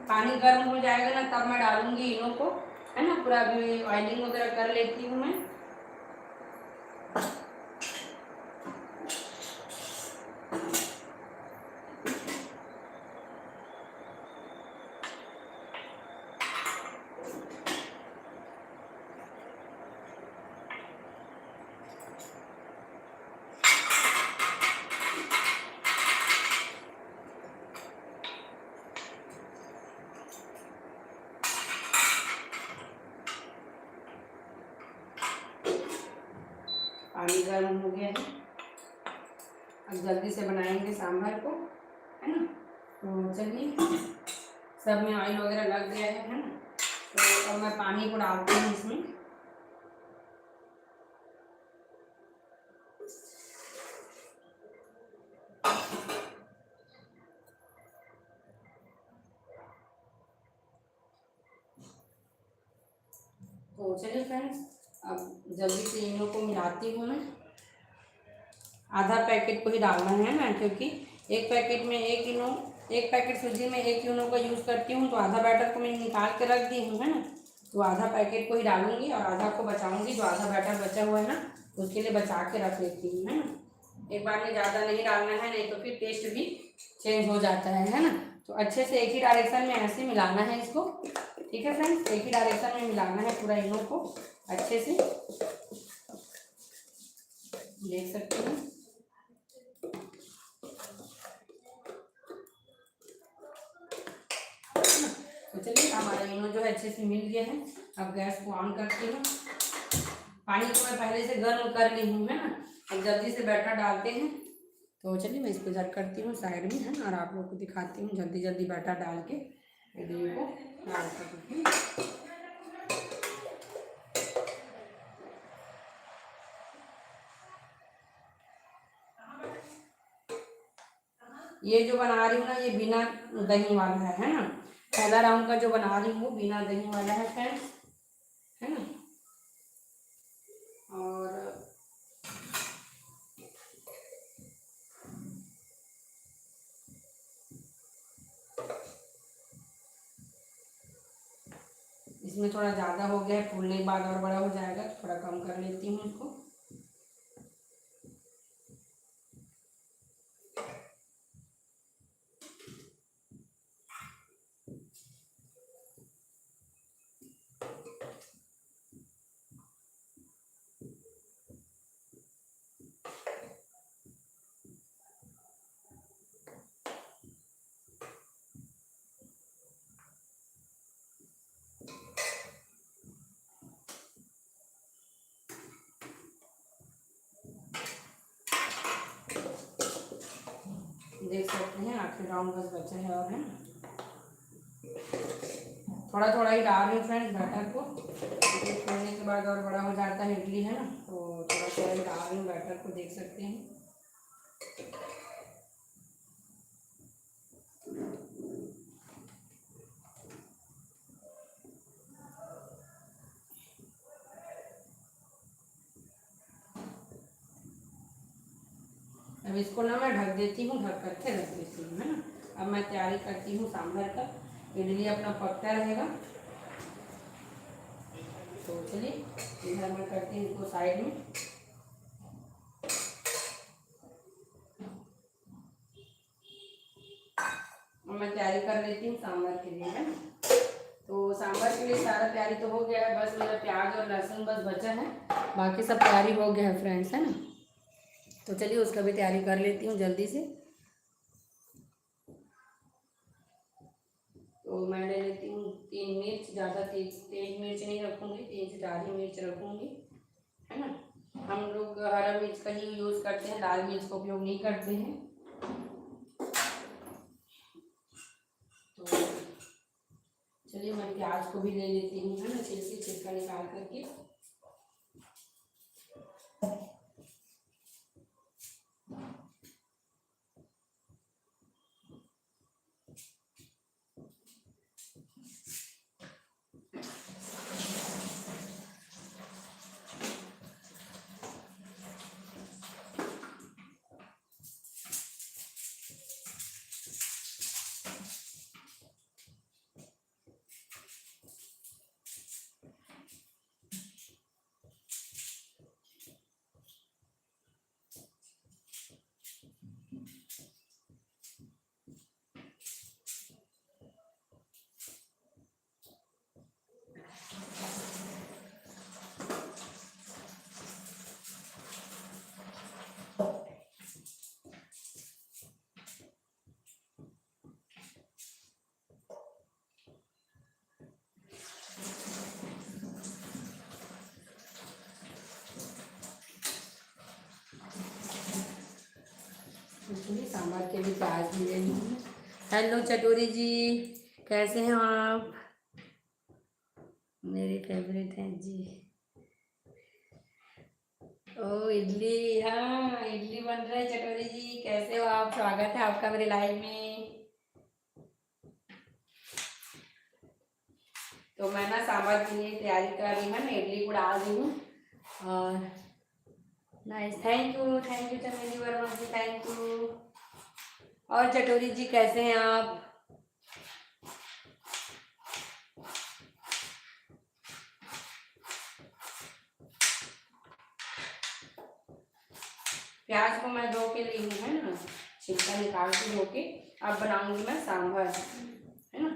पानी गर्म हो जाएगा ना तब मैं डालूंगी इनो को, है ना। पूरा अभी ऑयलिंग वगैरह कर लेती हूँ मैं। पानी गर्म हो गया है, अब जल्दी से बनाएंगे सांभर को, है ना। तो चलिए सब में ऑयल वगैरह लग गया है ना। तो अब मैं पानी को डालती हूँ इसमें। तो चलिए फ्रेंड्स अब जल्दी से इनो को मिलाती हूँ मैं। आधा पैकेट को ही डालना है ना, क्योंकि एक पैकेट में एक पैकेट सूजी में एक इनो का यूज़ करती हूँ, तो आधा बैटर को मैं निकाल के रख दी हूँ, है ना। तो आधा पैकेट को ही डालूंगी और आधा को बचाऊंगी, जो आधा बैटर बचा हुआ है ना उसके लिए बचा के रख लेती हूँ, है ना। एक बार में ज़्यादा नहीं डालना है, नहीं तो फिर टेस्ट भी चेंज हो जाता है ना। तो अच्छे से एक ही डायरेक्शन में ऐसे मिलाना है इसको, ठीक है फ्रेंड्स। एक ही डायरेक्शन में मिलाना है पूरा इनो को अच्छे से, देख सकते हैं। तो चलिए हमारा इनो जो है अच्छे से मिल गया है। अब गैस को ऑन करती हूँ। पानी को मैं पहले से गर्म कर ली हूँ, है ना। अब जल्दी से बैटर डालते हैं। तो चलिए मैं इसको इधर करती हूँ साइड में, है ना, और आप लोग को दिखाती हूँ जल्दी जल्दी बैटर डाल के इडली को डाल सकती हूँ। ये जो बना रही हूँ ना ये बिना दही वाला है ना। पहला राउंड का जो बना रही हूँ वो बिना दही वाला है फ्रेंड्स, है ना। और इसमें थोड़ा ज़्यादा हो गया है, फूलने के बाद और बड़ा हो जाएगा, तो थोड़ा कम कर लेती हूँ इसको। देख सकते हैं आखिरी राउंड बस बचा है और है ना, थोड़ा थोड़ा ही डाल रही हूँ फ्रेंड्स बैटर को, क्योंकि छोड़ने के बाद और बड़ा हो जाता है इडली है ना, तो थोड़ा थोड़ा ही डाल रही हूँ बैटर को, देख सकते हैं। अब इसको ना मैं ढक देती हूँ, ढक करके रख देती हूँ है ना। अब मैं तैयारी करती हूँ सांभर का, इडली अपना पकता रहेगा। तो चलिए इधर मैं करती हूँ इसको साइड में। और मैं तैयारी कर लेती हूँ सांभर के लिए है ना। तो सांभर के लिए सारा तैयारी तो हो गया है, बस मेरा प्याज और लहसुन बस बचा है, बाकी सब तैयारी हो गया है फ्रेंड्स है ना। तो चलिए उसका भी तैयारी कर लेती हूँ जल्दी से। तो मैं ले लेती हूँ 3 मिर्च, ज़्यादा तेज मिर्च नहीं रखूँगी, 3 से 4 ही मिर्च रखूँगी है ना। हम लोग हरा मिर्च का ही यूज़ करते हैं, लाल मिर्च का उपयोग नहीं करते हैं। तो चलिए मैं प्याज को भी ले लेती हूँ है ना, छिलका निकाल करके। सांभर के लिए प्याज भी ले ली हूँ। हेलो चटोरी जी, कैसे हैं आप? मेरी फेवरेट हैं जी। ओ इडली, हाँ इडली बन रहा है चटोरी जी, कैसे हो आप? स्वागत है आपका मेरे लाइव में। तो मैं ना सांभर के लिए तैयारी कर रही हूँ, इडली को डाल दी हूँ। और नाइस, थैंक यू चमेली वर्मा जी, थैंक यू। और चटोरी जी कैसे हैं आप? प्याज को मैं धो के ली हूँ है ना, छिलका निकाल के धो के। अब बनाऊंगी मैं सांभर है ना।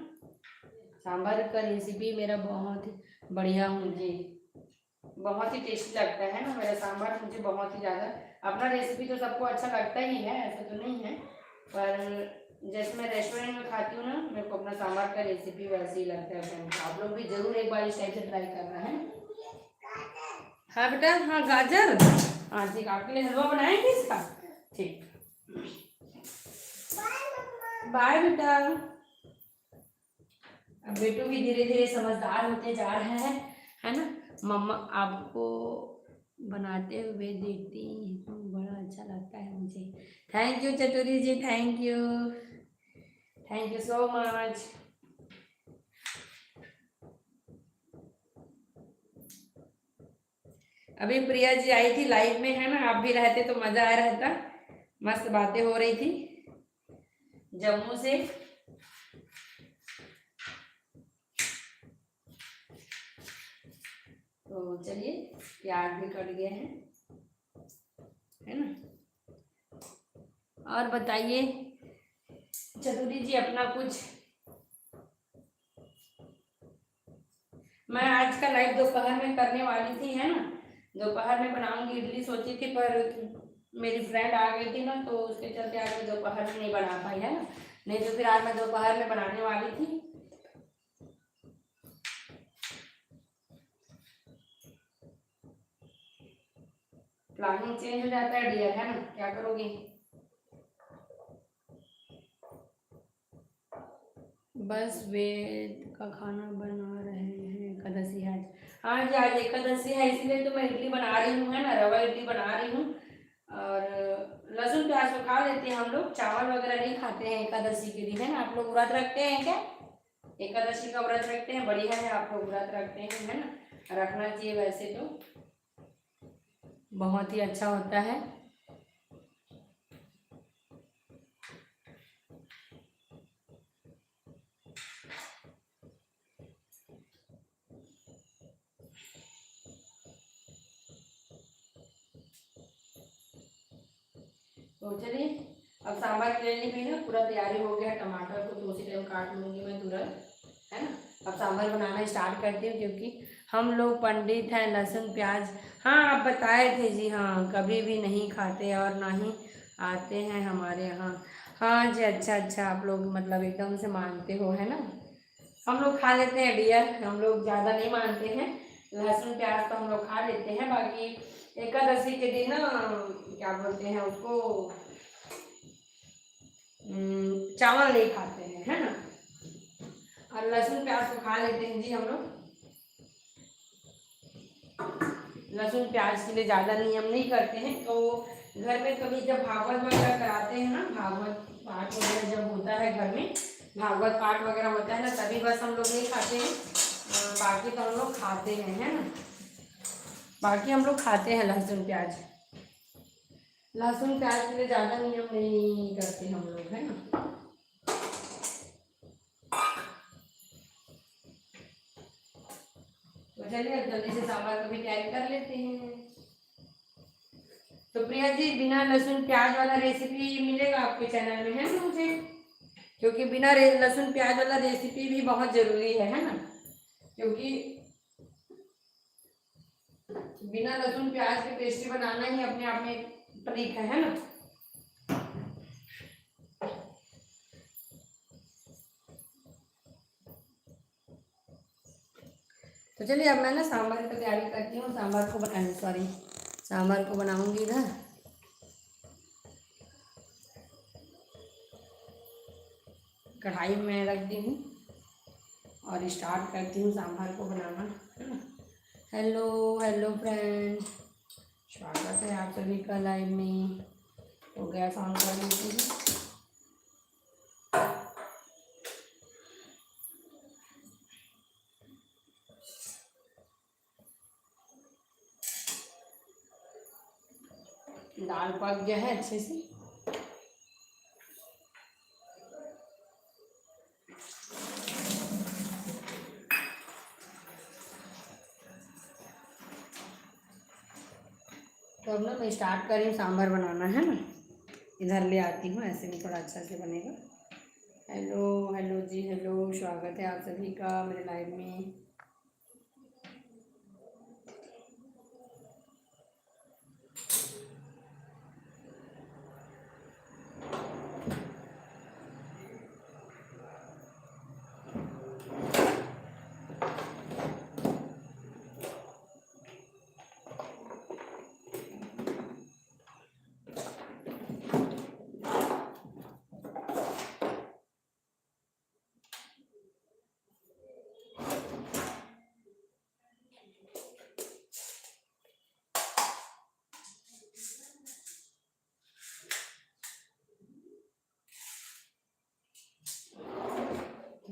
सांभर का रेसिपी मेरा बहुत ही बढ़िया, मुझे बहुत ही टेस्टी लगता है ना मेरा सांभर, मुझे बहुत ही ज़्यादा। अपना रेसिपी तो सबको अच्छा लगता ही है, ऐसा तो नहीं है, पर जैसे मैं रेस्टोरेंट में खाती हूँ ना, मेरे को अपना सांभर का रेसिपी वैसे ही लगता है फ्रेंड्स। आप लोग भी जरूर एक बार इस टाइप से ट्राई करना है। हाँ बेटा, हाँ गाजर, हाँ ठीक, आपके लिए हलवा बनाएंगे इसका, ठीक। बाय बेटा। अब बेटू भी धीरे धीरे समझदार होते जा रहे हैं है ना। मम्मा आपको बनाते हुए देखती हूँ, बड़ा अच्छा लगता है मुझे। Thank you Chatori ji, thank you so much. अभी प्रिया जी आई थी लाइव में है ना, आप भी रहते तो मजा आ रहता, मस्त बातें हो रही थी जम्मू से। तो चलिए प्याज भी कट गए हैं है ना। और बताइए चतुरी जी अपना कुछ। मैं आज का लाइव दोपहर में करने वाली थी है ना, दोपहर में बनाऊंगी इडली सोची थी, पर मेरी फ्रेंड आ गई थी ना, तो उसके चलते आज मैं दोपहर में नहीं बना पाई है ना, नहीं तो फिर आज मैं दोपहर में बनाने वाली थी। प्लानिंग चेंज हो जाता है डियर है ना, क्या करोगे। बस वेद का खाना बना रहे हैं, एकादशी है। हाँ जी, आज एकादशी है इसलिए तो मैं इडली बना रही हूँ, है ना, रवा इडली बना रही हूँ। और लहसुन प्याज तो खा लेते हैं हम लोग, चावल वगैरह नहीं खाते हैं एकादशी के दिन, है ना। आप लोग व्रत रखते हैं क्या? एकादशी का व्रत रखते हैं? बढ़िया है, आप लोग व्रत रखते हैं, है ना। रखना चाहिए, वैसे तो बहुत ही अच्छा होता है। तो चलिए, अब सांभर के लिए भी ना पूरा तैयारी हो गया। टमाटर को तो उसी टाइम काट लूँगी मैं तुरंत, है ना। अब सांभर बनाना स्टार्ट करती हूँ, क्योंकि हम लोग पंडित हैं, लहसुन प्याज, हाँ आप बताए थे जी, हाँ कभी भी नहीं खाते और ना ही आते हैं हमारे यहाँ। हाँ जी, अच्छा अच्छा, आप लोग मतलब एकदम से मानते हो, है ना। हम लोग खा लेते हैं डियर, हम लोग ज़्यादा नहीं मानते हैं। लहसुन प्याज तो हम लोग खा लेते हैं, बाकी एकादशी के दिन ना क्या बोलते हैं उसको, चावल नहीं खाते हैं, है ना। और लहसुन प्याज तो खा लेते हैं जी हम लोग। लहसुन प्याज के लिए ज़्यादा नियम नहीं करते हैं। तो घर में कभी जब भागवत वगैरह कराते हैं ना, भागवत पाठ वगैरह जब होता है घर में, भागवत पाठ वगैरह होता है ना, तभी बस हम लोग नहीं खाते हैं। बाकी तो हम लोग खाते हैं, है ना। बाकी हम लोग खाते हैं लहसुन प्याज। लहसुन प्याज के लिए ज़्यादा नियम नहीं करते हम लोग, है ना। तो चलिए अब जल्दी से सांभर की भी तैयारी कर लेते हैं। तो प्रिया जी, बिना लहसुन प्याज वाला रेसिपी मिलेगा आपके चैनल में, है ना मुझे, क्योंकि बिना लहसुन प्याज वाला रेसिपी भी बहुत ज़रूरी है ना। क्योंकि बिना लहसुन प्याज के टेस्टी बनाना ही अपने आप में ट्रिक है ना। तो चलिए अब मैं ना सांभर की तैयारी करती हूँ। सांभर को सांभर को बनाऊंगी इधर। कढ़ाई में रख दी हूँ और स्टार्ट करती हूँ सांभर को बनाना, है ना। हेलो हेलो फ्रेंड, स्वागत है आप सभी का लाइव में। तो गैस ऑन कर लेती हूँ। दाल पक गया है अच्छे से। तो अब ना मैं स्टार्ट कर रही हूँ सांभर बनाना, है ना। इधर ले आती हूँ, ऐसे में थोड़ा अच्छा से बनेगा। हेलो हेलो जी, हेलो, स्वागत है आप सभी का मेरे लाइव में।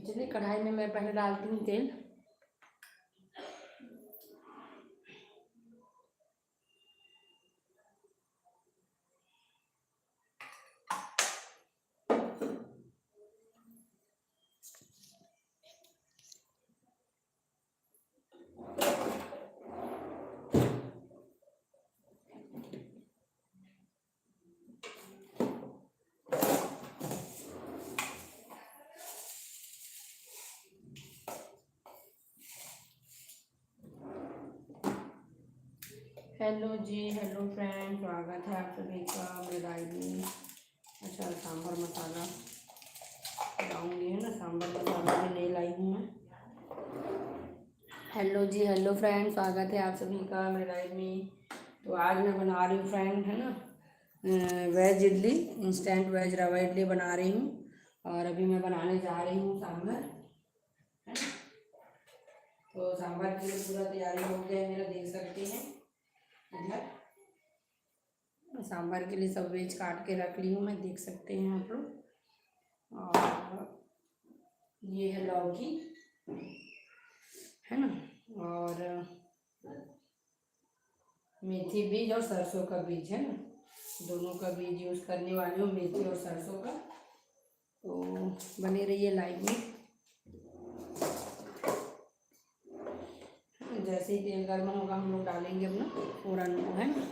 चलिए कढ़ाई में मैं पहले डालती हूँ तेल। हेलो जी, हेलो फ्रेंड, स्वागत है आप सभी का मेरे लाइव में। अच्छा, सांभर मसाला लाऊंगी, है ना, सांभर मसाला भी नहीं लाई हूँ मैं। हेलो जी, हेलो फ्रेंड, स्वागत है आप सभी का मेरे लाइव में। तो आज मैं बना रही हूँ फ्रेंड, है ना, वेज इडली, इंस्टेंट वेज रवा इडली बना रही हूँ। और अभी मैं बनाने जा रही हूँ सांभर, है ना। तो सांभर के लिए पूरा तैयारी हो गया है मेरा, देख सकते हैं। मतलब सांभर के लिए सब वेज काट के रख ली हूँ मैं, देख सकते हैं आप लोग। और ये है लौकी, है ना, और मेथी बीज और सरसों का बीज, है ना, दोनों का बीज यूज़ करने वाली हूँ, मेथी और सरसों का। तो बने रहिए लाइव में। जैसे ही तेल गर्म होगा हम लोग डालेंगे अपना फोरन को, है ना।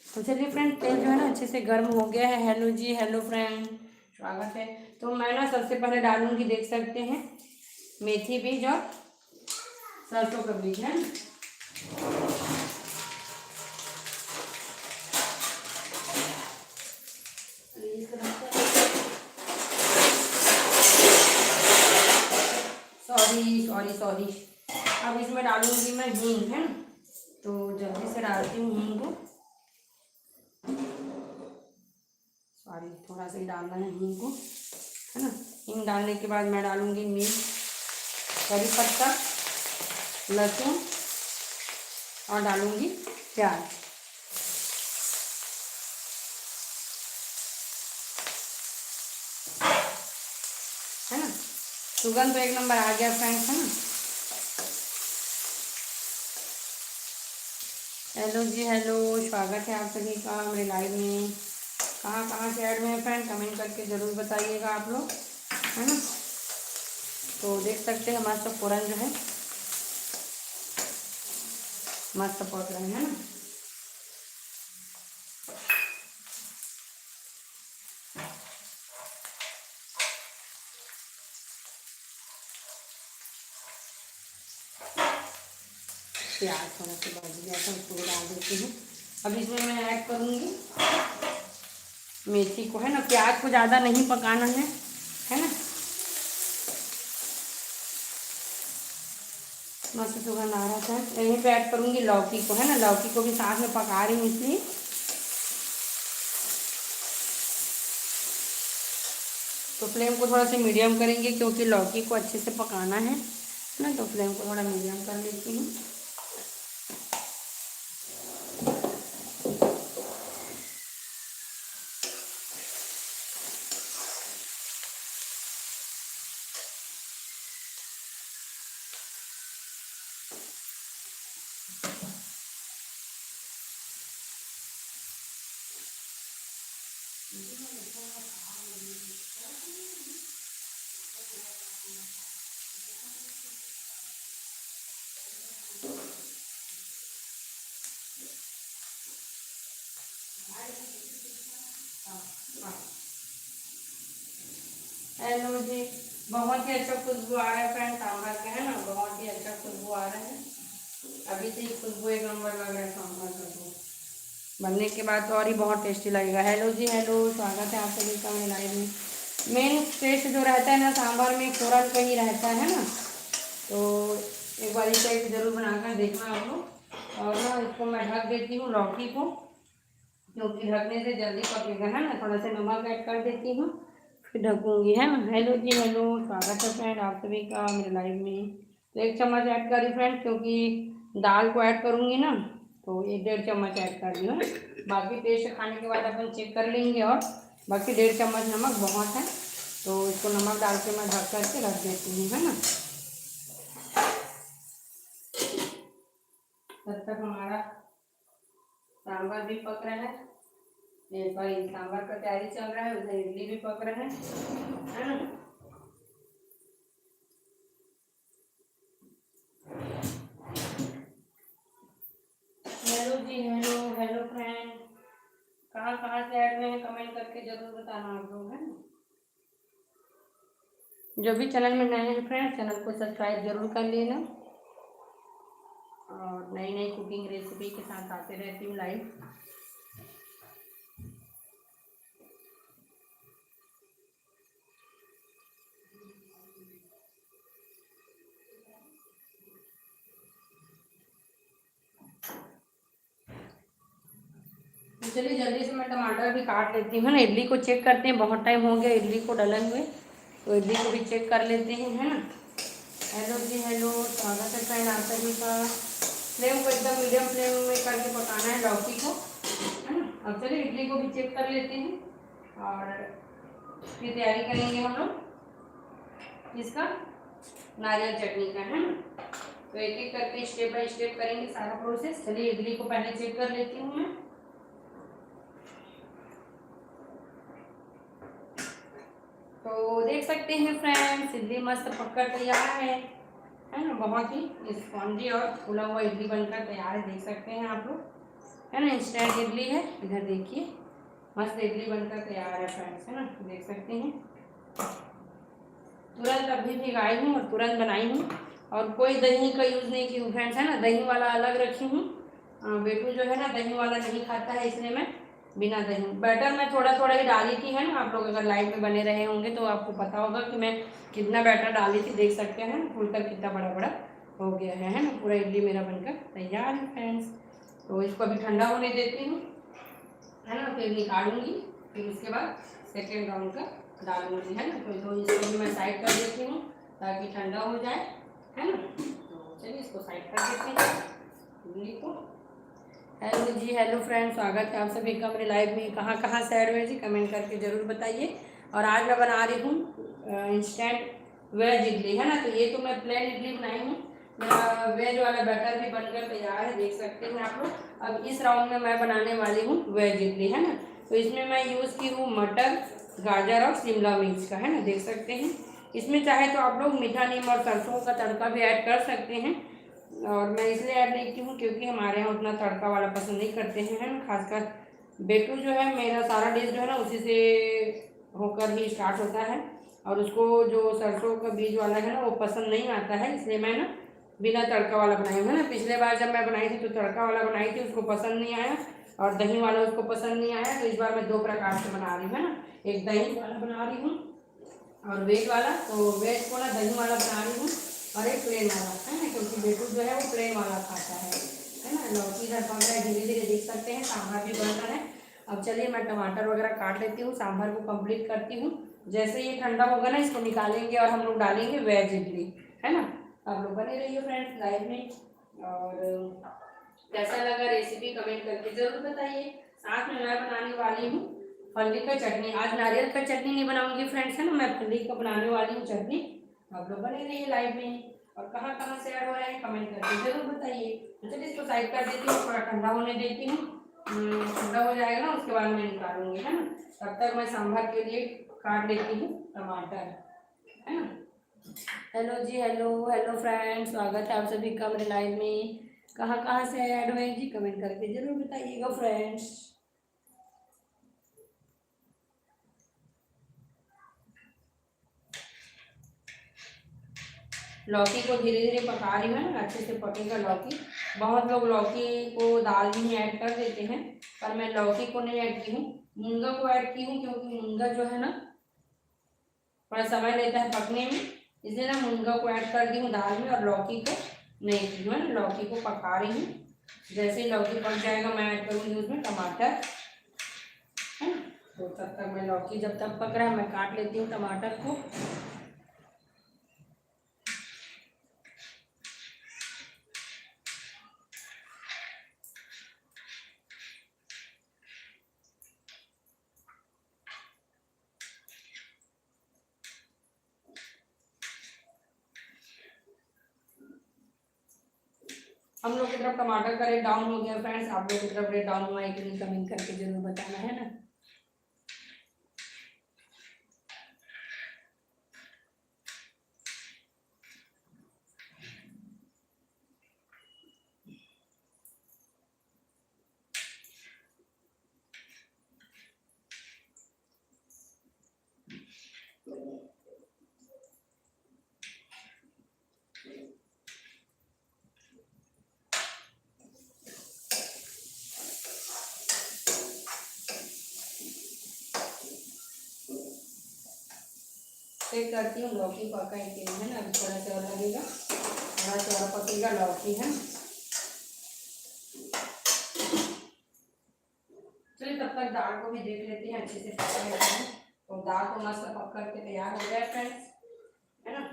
तो चलिए फ्रेंड, तेल जो है ना अच्छे से गर्म हो गया है। हेलो जी, हेलो फ्रेंड, स्वागत है। तो मैं ना सबसे पहले डालूंगी, देख सकते हैं, मेथी बीज और सरसों का बीज, है। Sorry sorry sorry. अब इसमें डालूंगी मैं हींग, है ना। तो जल्दी से डालती हूँ हींग को। सॉरी, थोड़ा सा ही डालना है हींग को, है ना। हींग डालने के बाद मैं डालूंगी मिर्च, करी पत्ता, लहसुन और डालूंगी प्याज, है ना। सुगंध तो एक नंबर आ गया फ्रेंड्स, है ना। हेलो जी, हेलो, स्वागत है आप सभी का मेरे लाइव में। कहाँ कहाँ से ऐड में है फ्रेंड, कमेंट करके ज़रूर बताइएगा आप लोग, है ना। तो देख सकते हैं हमारा सब फोरन जो है मस्त पक रहे हैं, है ना। प्याज थोड़ा सा भज गया था, उसको डाल देती हूँ। अब इसमें मैं ऐड करूँगी मेथी को, है ना। प्याज को ज़्यादा नहीं पकाना है ना। मस्त सुगंध आ रहा था। यहीं पे ऐड करूँगी लौकी को, है ना। लौकी को भी साथ में पका रही हूँ इसलिए। तो फ्लेम को थोड़ा सा मीडियम करेंगे क्योंकि लौकी को अच्छे से पकाना है ना। तो फ्लेम को थोड़ा मीडियम कर लेती हूँ। हेलो जी, बहुत ही अच्छा खुशबू आ रहा है फ्रेंड सांभर का, है ना। बहुत ही अच्छा खुशबू आ रहा है। अभी से ही खुशबू एक नंबर लग रहा है सांभर का। तो बनने के बाद तो और ही बहुत टेस्टी लगेगा। हेलो जी, हेलो, स्वागत है आप सभी का मेरे लाइव में। मेन टेस्ट जो रहता है ना सांभर में, फोरन का ही रहता है ना। तो एक बार इस टाइप ज़रूर बनाकर देखना आप लोग। और ना इसको मैं ढक देती हूँ लौकी को, क्योंकि ढकने से जल्दी पकेगा, है ना। थोड़ा सा नमक ऐड कर देती हूँ, फिर ढकूँगी, है ना। हेलो जी, हेलो, स्वागत है फ्रेंड आप सभी का मेरे लाइव में। तो एक चम्मच ऐड करी फ्रेंड, क्योंकि दाल को ऐड करूँगी ना तो 1-1.5 चम्मच ऐड कर दी है ना। बाकी टेस्ट खाने के बाद अपन चेक कर लेंगे। और बाकी 1.5 चम्मच नमक बहुत है, तो इसको नमक डाल के मैं ढक करके रख देती हूँ, है ना। तब तक हमारा सांभर भी पक रहा है, सॉरी सांभर का तैयारी चल रहा है, उधर इडली भी पक रहा है ना। हेलो जी, हेलो हेलो फ्रेंड, कहाँ कहाँ से ऐड में है कमेंट करके जरूर बताना आप लोग, है ना। जो भी चैनल में नए हैं फ्रेंड, चैनल को सब्सक्राइब जरूर कर लेना। और नई नई कुकिंग रेसिपी के साथ आते रहती हूँ लाइव। तो चलिए जल्दी से मैं टमाटर भी काट लेती हूँ ना। इडली को चेक करते हैं, बहुत टाइम हो गया इडली को डले हुए, तो इडली को भी चेक कर लेते हैं, है ना। हेलो जी, हेलो, स्वागत है फ्रेंड आप सभी का। फ्लेम को एकदम मीडियम फ्लेम में करके पकाना है लौकी को, है ना। अब चलिए इडली को भी चेक कर लेते हैं और फिर तैयारी करेंगे हम लोग इसका नारियल चटनी का, है ना। तो एक एक करके स्टेप बाय स्टेप करेंगे सारा प्रोसेस। चलिए इडली को पहले चेक कर लेती हूँ मैं। तो देख सकते हैं फ्रेंड्स, इडली मस्त पककर तैयार है ना। बहुत ही स्पॉन्जी और फूला हुआ इडली बनकर तैयार है, देख सकते हैं आप लोग, है ना। इंस्टेंट इडली है, इधर देखिए मस्त इडली बनकर तैयार है फ्रेंड्स, है ना, देख सकते हैं। तुरंत अभी भिगाई हूँ और तुरंत बनाई हूँ, और कोई दही का यूज़ नहीं की हूँ फ्रेंड्स, है ना। दही वाला अलग रखी हूँ, बेटू जो है ना दही वाला नहीं खाता है, इसलिए मैं बिना दही। बैटर मैं थोड़ा थोड़ा ही डाली थी, है ना। आप लोग अगर लाइव में बने रहे होंगे तो आपको पता होगा कि मैं कितना बैटर डाली थी, देख सकते हैं ना फूलकर कितना बड़ा बड़ा हो गया है ना। पूरा इडली मेरा बनकर तैयार है फ्रेंड्स। तो इसको अभी ठंडा होने देती हूँ, है ना, फिर निकालूंगी, फिर उसके बाद सेकेंड राउंड का डालूंगी, है ना। तो इसको भी मैं साइड कर देती हूँ ताकि ठंडा हो जाए, है ना। तो चलिए इसको साइड कर देते हैं इडली को। हेलो जी, हेलो फ्रेंड, स्वागत है आप सभी का मेरे लाइव में। कहाँ कहाँ से ऐड हुए जी कमेंट करके ज़रूर बताइए। और आज मैं बना रही हूँ इंस्टेंट वेज इडली, है ना। तो ये तो मैं प्लेन इडली बनाई हूँ, मेरा वेज वाला बैटर भी बनकर तैयार है, देख सकते हैं आप लोग। अब इस राउंड में मैं बनाने वाली हूँ वेज इडली, है ना। तो इसमें मैं यूज़ की हूँ मटर, गाजर और शिमला मिर्च का, है ना, देख सकते हैं। इसमें चाहे तो आप लोग मीठा नीम और सरसों का तड़का भी ऐड कर सकते हैं, और मैं इसलिए ऐड नहीं की हूँ क्योंकि हमारे यहाँ उतना तड़का वाला पसंद नहीं करते हैं, है ना। खासकर बेटू जो है मेरा, सारा डिश जो है ना उसी से होकर ही स्टार्ट होता है, और उसको जो सरसों का बीज वाला है ना वो पसंद नहीं आता है, इसलिए मैं ना बिना तड़का वाला बनाई हूँ, है ना। पिछले बार जब मैं बनाई थी तो तड़का वाला बनाई थी, उसको पसंद नहीं आया, और दही वाला उसको पसंद नहीं आया। तो इस बार मैं 2 प्रकार से बना रही हूँ, है ना। एक दही वाला बना रही हूँ और वेज वाला। तो वेज को ना दही वाला बना रही हूँ, और एक प्लेन वाला, है ना, क्योंकि बेटू जो है वो प्लेन वाला खाता है ना। लौकी इधर पक रहा है, धीरे धीरे देख सकते हैं, सांभर भी बन रहा है। अब चलिए मैं टमाटर वगैरह काट लेती हूँ, सांभर को कंप्लीट करती हूँ। जैसे ये ठंडा होगा ना इसको निकालेंगे और हम लोग डालेंगे वेज इडली, है ना। आप लोग बने रहिए फ्रेंड्स लाइव में। और कैसा लगा रेसिपी कमेंट करके जरूर बताइए। साथ में मैं बनाने वाली हूँ फली का चटनी। आज नारियल का चटनी नहीं बनाऊंगी फ्रेंड्स, है ना, मैं फली का बनाने वाली हूँ चटनी। आप लोग बने रहिए लाइव में। और कहाँ कहाँ से ऐड हो रहा है कमेंट करके जरूर बताइए। तो चलिए इसको साइड कर देती हूँ, थोड़ा ठंडा होने देती हूँ। ठंडा हो जाएगा ना उसके बाद मैं निकालूंगी, है ना। तब तक मैं सांभर के लिए काट लेती हूँ टमाटर, है ना। हेलो जी, हेलो हेलो फ्रेंड्स, स्वागत है आप सभी का मेरे लाइव में। कहाँ कहाँ से ऐड हुए जी कमेंट करके जरूर बताइएगा फ्रेंड्स। लौकी को धीरे धीरे पका रही हूँ ना, अच्छे से पकेगा लौकी। बहुत लोग लौकी को दाल में ही ऐड कर देते हैं, पर मैं लौकी को नहीं ऐड की हूँ, मूंगा को ऐड की हूँ, क्योंकि मूंगा जो है ना थोड़ा समय लेता है पकने में, इसलिए ना मूंगा को ऐड कर दी हूँ दाल में, और लौकी को नहीं की हूँ, है ना। लौकी को पका रही हूँ, जैसे ही लौकी पक जाएगा मैं ऐड करूँगी उसमें टमाटर, है ना। तो तब तक मैं लौकी जब तक पक रहा है मैं काट लेती हूँ टमाटर को। हम लोग की तरफ टमाटर का रेट डाउन हो गया फ्रेंड्स, आप लोग की तरफ रेट डाउन हुआ है कि नहीं कमेंट करके जरूर बताना है ना। चेक करती हूँ लौकी पका है कि नहीं, है ना। अभी थोड़ा सा और लगेगा, थोड़ा सा और पकेगा लौकी, है ना। चलिए तब तक दाल को भी देख लेते हैं, अच्छे से पका लेते हैं। तो दाल को मस्त पक करके तैयार हो गया फ्रेंड्स, है ना।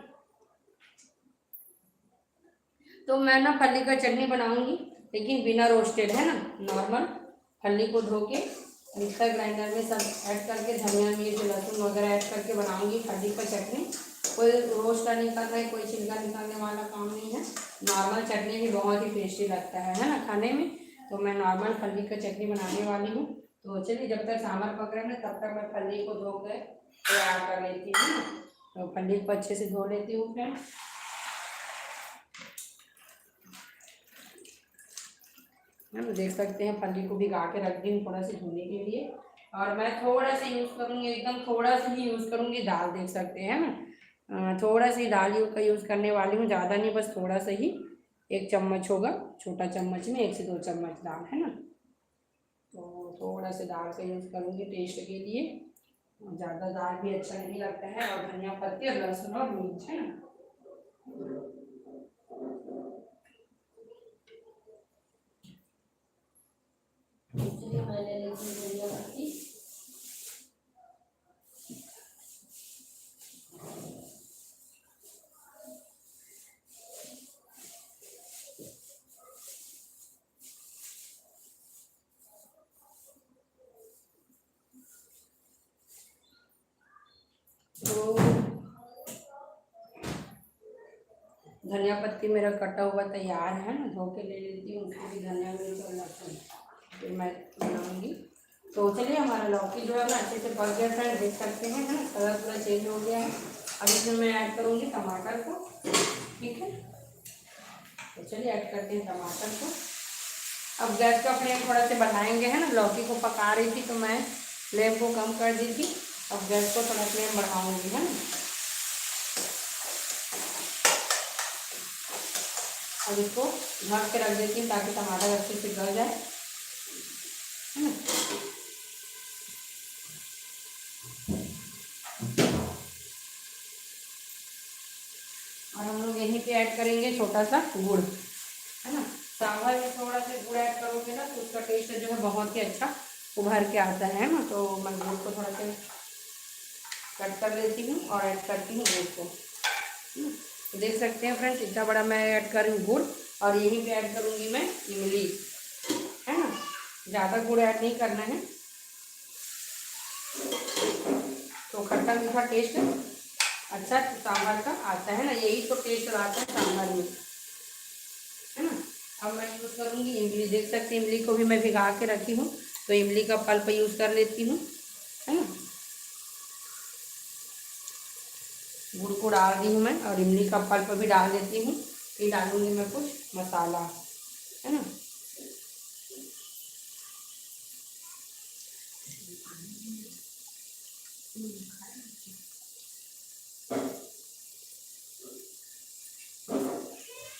तो मैं ना फली का चटनी बनाऊंगी, लेकिन बिना रोस्टेड, है ना, नॉर्मल फली को धो के मिक्सर ग्राइंडर में सब ऐड करके धनिया मिर्च लहसुन वगैरह ऐड करके बनाऊंगी फली का चटनी। कोई रोस्ट नहीं करना है, कोई छिलका निकालने वाला काम नहीं है। नॉर्मल चटनी भी बहुत ही टेस्टी लगता है ना खाने में। तो मैं नॉर्मल फली का चटनी बनाने वाली हूँ। तो चलिए जब तक सांभर पक रहे हैं तब तक मैं फली को धो के तैयार कर लेती हूँ। तो फली को अच्छे से धो लेती हूँ फ्रेंड्स। हम देख सकते हैं फली को भिगा के रख दी हूँ थोड़ा सा धोने के लिए। और मैं थोड़ा सा यूज़ करूँगी, एकदम थोड़ा सा ही यूज़ करूँगी दाल, देख सकते हैं ना। थोड़ा सा ही दाल का यूज़ करने वाली हूँ, ज़्यादा नहीं, बस थोड़ा सा ही। 1 चम्मच होगा, छोटा चम्मच में 1 से 2 चम्मच दाल, है ना। तो थोड़ा सा दाल का यूज़ करूँगी टेस्ट के लिए। ज़्यादा दाल भी अच्छा नहीं लगता है। और धनिया पत्ती और लहसुन और मिर्च, है ना। इसलिए मैं ले लेती हूँ धनिया पत्ती। तो धनिया पत्ती मेरा कटा हुआ तैयार है ना, धो के ले लेती हूँ उसको भी, धनिया मिर्च और लहसुन फिर मैं बनाऊँगी। तो चलिए हमारा लौकी जो है ना अच्छे से पक गया फ्रेंड, देख सकते हैं, है ना, कलर पूरा चेंज हो गया है। अब इसमें मैं ऐड करूँगी टमाटर को, ठीक है। तो चलिए ऐड करते हैं टमाटर को। अब गैस का फ्लेम थोड़ा सा बढ़ाएंगे, है ना। लौकी को पका रही थी तो मैं फ्लेम को कम कर दी थी, अब गैस को थोड़ा फ्लेम बढ़ाऊँगी, है ना। अब इसको ढक के रख देती हूँ ताकि टमाटर अच्छे से गल जाए, है ना। और हम लोग यहीं पे ऐड करेंगे छोटा सा गुड़, है ना। सांभर में थोड़ा सा गुड़ ऐड करोगे ना तो उसका टेस्ट जो है बहुत ही अच्छा उभर के आता है ना। तो मैं गुड़ को थोड़ा सा कट कर लेती हूँ और ऐड करती हूँ गुड़ को। तो देख सकते हैं फ्रेंड्स इतना बड़ा मैं ऐड कर रही हूँ गुड़। और यहीं पे ऐड करूँगी मैं इमली, है ना। ज़्यादा गुड़ ऐड नहीं करना है, तो खट्टा मीठा टेस्ट अच्छा सांभर का आता है ना। यही तो टेस्ट आता है सांभर में, है ना। अब मैं यूज़ करूँगी इमली, देख सकते हैं इमली को भी मैं भिगा के रखी हूँ, तो इमली का पल्प यूज़ कर लेती हूँ, है ना। गुड़ को डाल दी हूँ मैं और इमली का पल्प भी डाल देती हूँ। फिर डालूंगी मैं कुछ मसाला, है ना।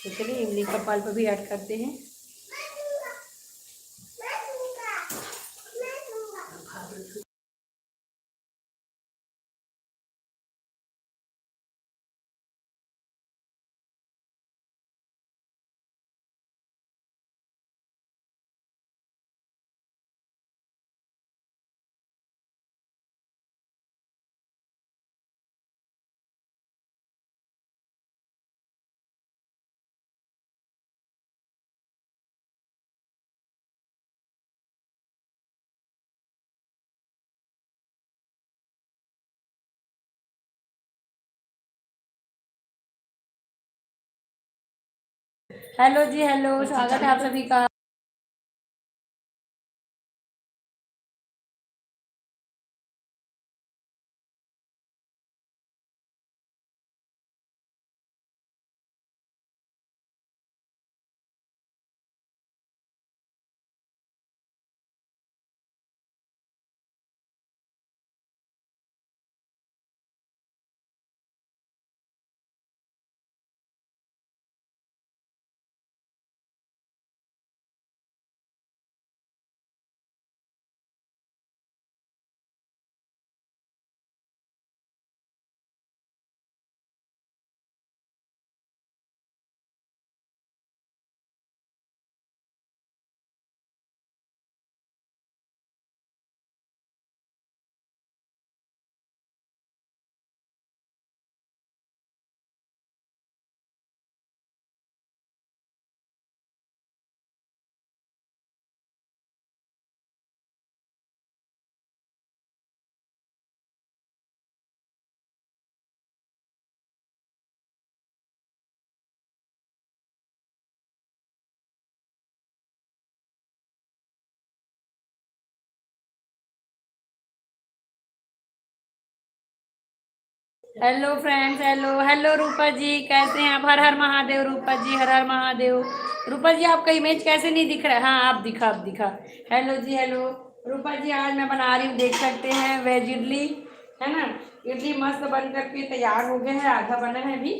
तो चलिए इमली का पल्प भी ऐड करते हैं। हेलो जी, हेलो, स्वागत है आप सभी का। हेलो फ्रेंड्स, हेलो हेलो रूपा जी, कैसे हैं आप? हर हर महादेव रूपा जी, हर हर महादेव। रूपा जी आपका इमेज कैसे नहीं दिख रहा है? हाँ, आप दिखा, आप दिखा। हेलो जी, हेलो रूपा जी, आज मैं बना रही हूँ, देख सकते हैं, वेज इडली, है ना। इडली मस्त बन करके तैयार हो गया है, आधा बना है अभी,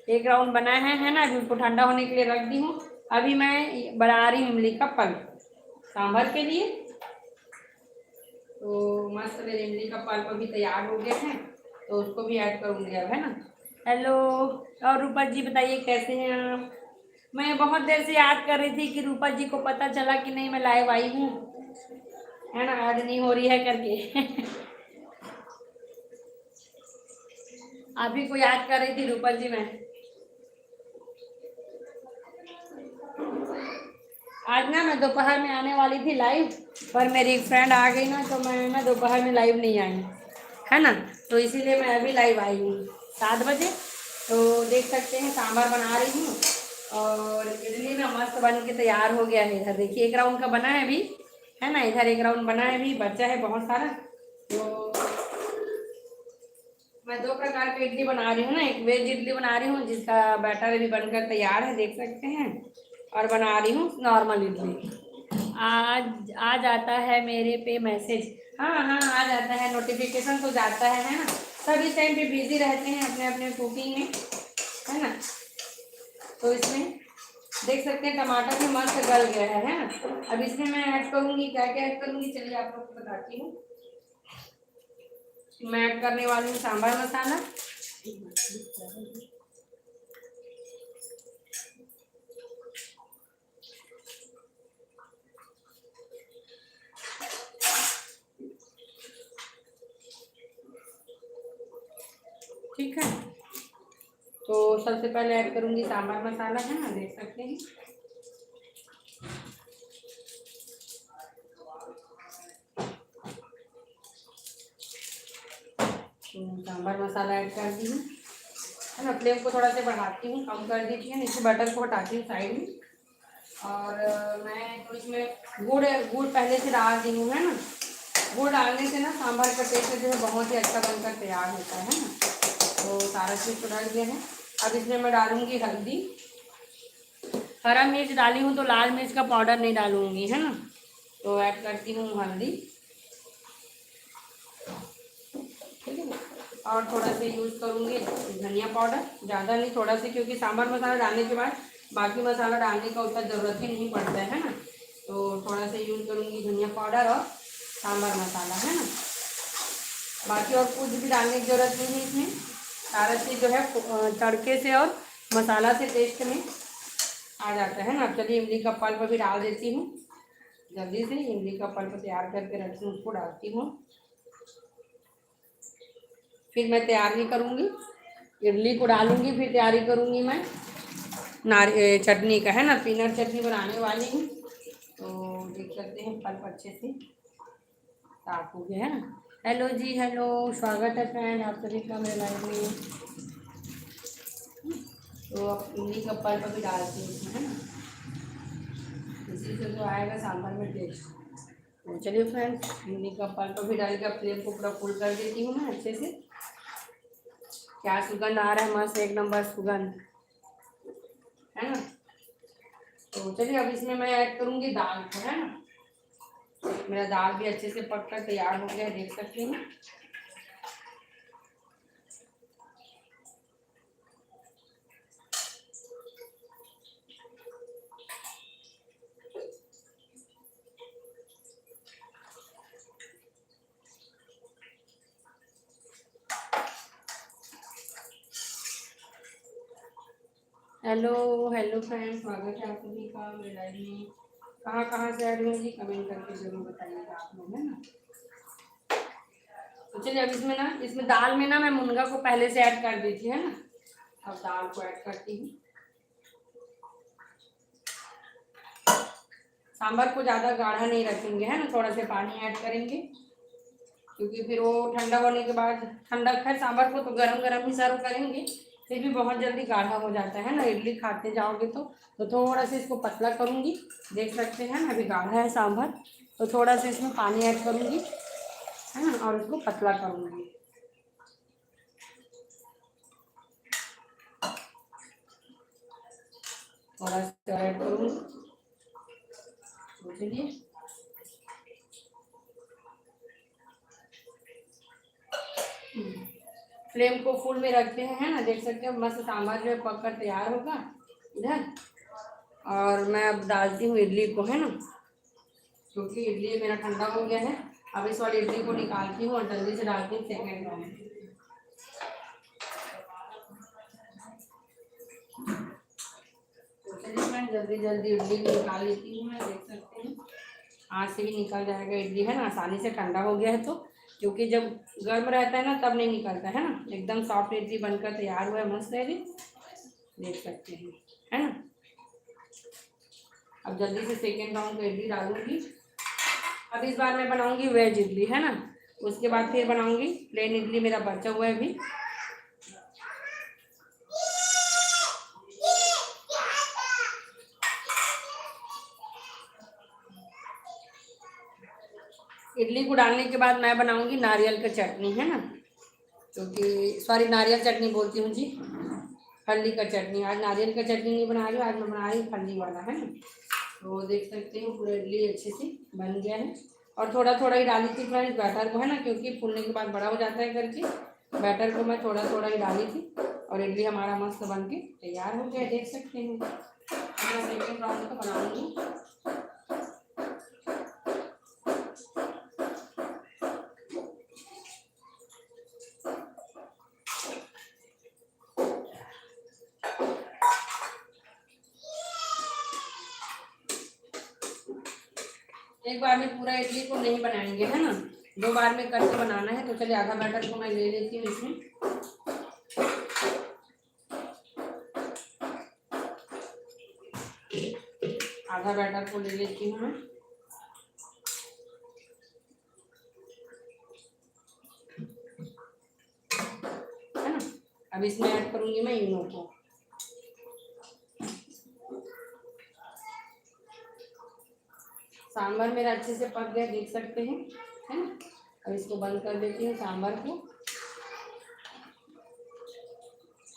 एक राउंड बना है ना। अभी उसको ठंडा होने के लिए रख दी हूँ। अभी मैं बना रही हूँ इमली का पल्प सांभर के लिए। तो मस्त मेरे इमली का पल्प अभी तैयार हो गया है, तो उसको भी ऐड करूँगी अब, है ना। हेलो, और रूपा जी बताइए कैसे हैं आप? मैं बहुत देर से याद कर रही थी कि रूपा जी को पता चला कि नहीं मैं लाइव आई हूँ, है ना, आज नहीं हो रही है करके। आप ही को याद कर रही थी रूपा जी मैं। आज ना मैं दोपहर में आने वाली थी लाइव, पर मेरी एक फ्रेंड आ गई ना, तो मैं ना दोपहर में लाइव नहीं आई, है ना। तो इसीलिए मैं अभी लाइव आई हूँ 7 बजे। तो देख सकते हैं सांभर बना रही हूँ, और इडली ना मस्त बन के तैयार हो गया है। इधर देखिए, एक राउंड का बना है अभी, है ना। इधर एक राउंड बना है, अभी बचा है बहुत सारा। तो मैं 2 प्रकार की इडली बना रही हूँ ना, एक वेज इडली बना रही हूँ जिसका बैटर अभी बनकर तैयार है, देख सकते हैं, और बना रही हूँ नॉर्मल इडली। आज आ जाता है मेरे पे मैसेज। हाँ हाँ, आ जाता है, नोटिफिकेशन तो जाता है ना। सब इस टाइम पे बिजी रहते हैं अपने अपने कुकिंग में, है ना। तो इसमें देख सकते हैं टमाटर भी मस्त गल गया है ना। अब इसमें मैं ऐड करूँगी, क्या क्या ऐड करूँगी चलिए आप लोग को बताती हूँ। मैं ऐड करने वाली हूँ सांभर मसाला, ठीक है। तो सबसे पहले ऐड करूँगी सांभर मसाला, है ना, देख सकते हैं। सांभर मसाला ऐड कर दी हूँ, है ना। फ्लेम को थोड़ा सा बढ़ाती हूँ, कम कर दीजिए, नीचे बटर को हटाती हूँ साइड में। और मैं तो इसमें गुड़ गुड़ पहले से डाल दी हूँ, है ना। गुड़ डालने से ना सांभर का टेस्ट जो है बहुत ही अच्छा बनकर तैयार होता है ना। तो सारा चीज़ तो डाल दिया है। अब इसमें मैं डालूँगी हल्दी, हरा मिर्च डाली हूँ तो लाल मिर्च का पाउडर नहीं डालूँगी, है ना। तो ऐड करती हूँ हल्दी, ठीक है ना। और थोड़ा सा यूज़ करूँगी धनिया पाउडर, ज़्यादा नहीं, थोड़ा सा, क्योंकि सांभर मसाला डालने के बाद बाकी मसाला डालने का उतना ज़रूरत ही नहीं पड़ता है ना। तो थोड़ा सा यूज़ करूँगी धनिया पाउडर और सांभर मसाला, है ना। बाकी और कुछ भी डालने की ज़रूरत नहीं है इसमें। सारा चीज़ जो है तड़के से और मसाला से टेस्ट में आ जाता है ना। अब चलिए इमली का पल्प भी डाल देती हूँ, जल्दी से इमली का पल्प तैयार करके रखी हूँ, उसको डालती हूँ। फिर मैं तैयारी करूँगी, इडली को डालूँगी, फिर तैयारी करूँगी मैं चटनी का, है ना। पीनट चटनी बनाने वाली हूँ। तो देख सकते हैं पल्प अच्छे से साफ हो गया, है ना। हेलो जी, हेलो, स्वागत है फ्रेंड आप सभी का मेरे लाइव में। तो अब इमली का पल्प भी डालती हूँ इसमें, है ना। इसी से तो आएगा सांभर में टेस्ट। तो चलिए फ्रेंड्स, इमली का पल्प भी डाल के फ्लेम को पूरा फुल कर देती हूँ मैं अच्छे से। क्या सुगंध आ रहा है, मस्त एक नंबर सुगंध, है ना। तो चलिए अब इसमें मैं ऐड करूँगी दाल को, है ना। मेरा दाल भी अच्छे से पक कर तैयार हो गया, देख सकते हैं। हेलो हेलो फ्रेंड्स, स्वागत है आप सभी का मेरे लाइव में। कहाँ से ऐड होंगी कमेंट करके जरूर बताइएगा आप लोग, है ना। तो चलिए अब इसमें दाल में ना मैं मुनगा को पहले से ऐड कर दी थी, है ना। अब दाल को ऐड करती हूँ। सांभर को ज़्यादा गाढ़ा नहीं रखेंगे, है ना, थोड़ा सा पानी ऐड करेंगे, क्योंकि फिर वो ठंडा होने के बाद, ठंडा खैर सांभर को तो गरम गरम ही सर्व करेंगे, फिर भी बहुत जल्दी गाढ़ा हो जाता है ना, इडली खाते जाओगे तो थोड़ा सा इसको पतला करूँगी। देख सकते हैं ना, अभी गाढ़ा है सांभर, तो थोड़ा सा इसमें पानी ऐड करूँगी, है ना, और इसको पतला करूँगी। थोड़ा सा ऐड करूँगी, चलिए। फ्लेम को फुल में रखते हैं, है ना, देख सकते हैं मस्त सांभर जो है पक कर तैयार होगा इधर। और मैं अब डालती हूँ इडली को, है ना, क्योंकि इडली मेरा ठंडा हो गया है। अब इस वाली इडली को निकालती हूँ और जल्दी से डालती हूँ सेकेंड राउंड में। तो चलिए मैं जल्दी जल्दी इडली भी निकाल लेती हूँ, मैं देख सकते हैं हाथ से भी निकल जाएगा इडली, है ना, आसानी से। ठंडा हो गया है तो, क्योंकि जब गर्म रहता है ना तब नहीं निकलता, है ना। एकदम सॉफ्ट इडली बनकर तैयार हुआ है, मस्त है, देख सकते हैं, है ना। अब जल्दी से सेकेंड राउंड में इडली डालूंगी। अब इस बार मैं बनाऊंगी वेज इडली, है ना, उसके बाद फिर बनाऊंगी प्लेन इडली, मेरा बचा हुआ है अभी। इडली को डालने के बाद मैं बनाऊंगी नारियल का चटनी, है ना, क्योंकि सॉरी नारियल चटनी बोलती हूँ जी, फल्ली का चटनी। आज नारियल का चटनी नहीं बना रही हूँ, आज मैं बना रही हूँ फल्ली वाला, है ना। तो देख सकते हो पूरा इडली अच्छे से बन गया है, और थोड़ा थोड़ा ही डाली थी फ्रेंड्स बैटर को, है ना, क्योंकि फूलने के बाद बड़ा हो जाता है करके। बैटर को मैं थोड़ा थोड़ा ही डाली थी, और इडली हमारा मस्त बन के तैयार हो गया, देख सकते हैं। मैं सेकेंड राउंड का बनाऊंगी। एक बार में पूरा इडली को नहीं बनाएंगे, है ना, दो बार में करके बनाना है। तो चलिए आधा बैटर को मैं ले लेती हूँ इसमें। आधा बैटर को ले लेती हूँ मैं, है ना। अब इसमें ऐड करूंगी मैं इनो को। सांभर मेरा अच्छे से पक गया, देख सकते हैं, है ना। अब इसको बंद कर देती हूँ सांभर को।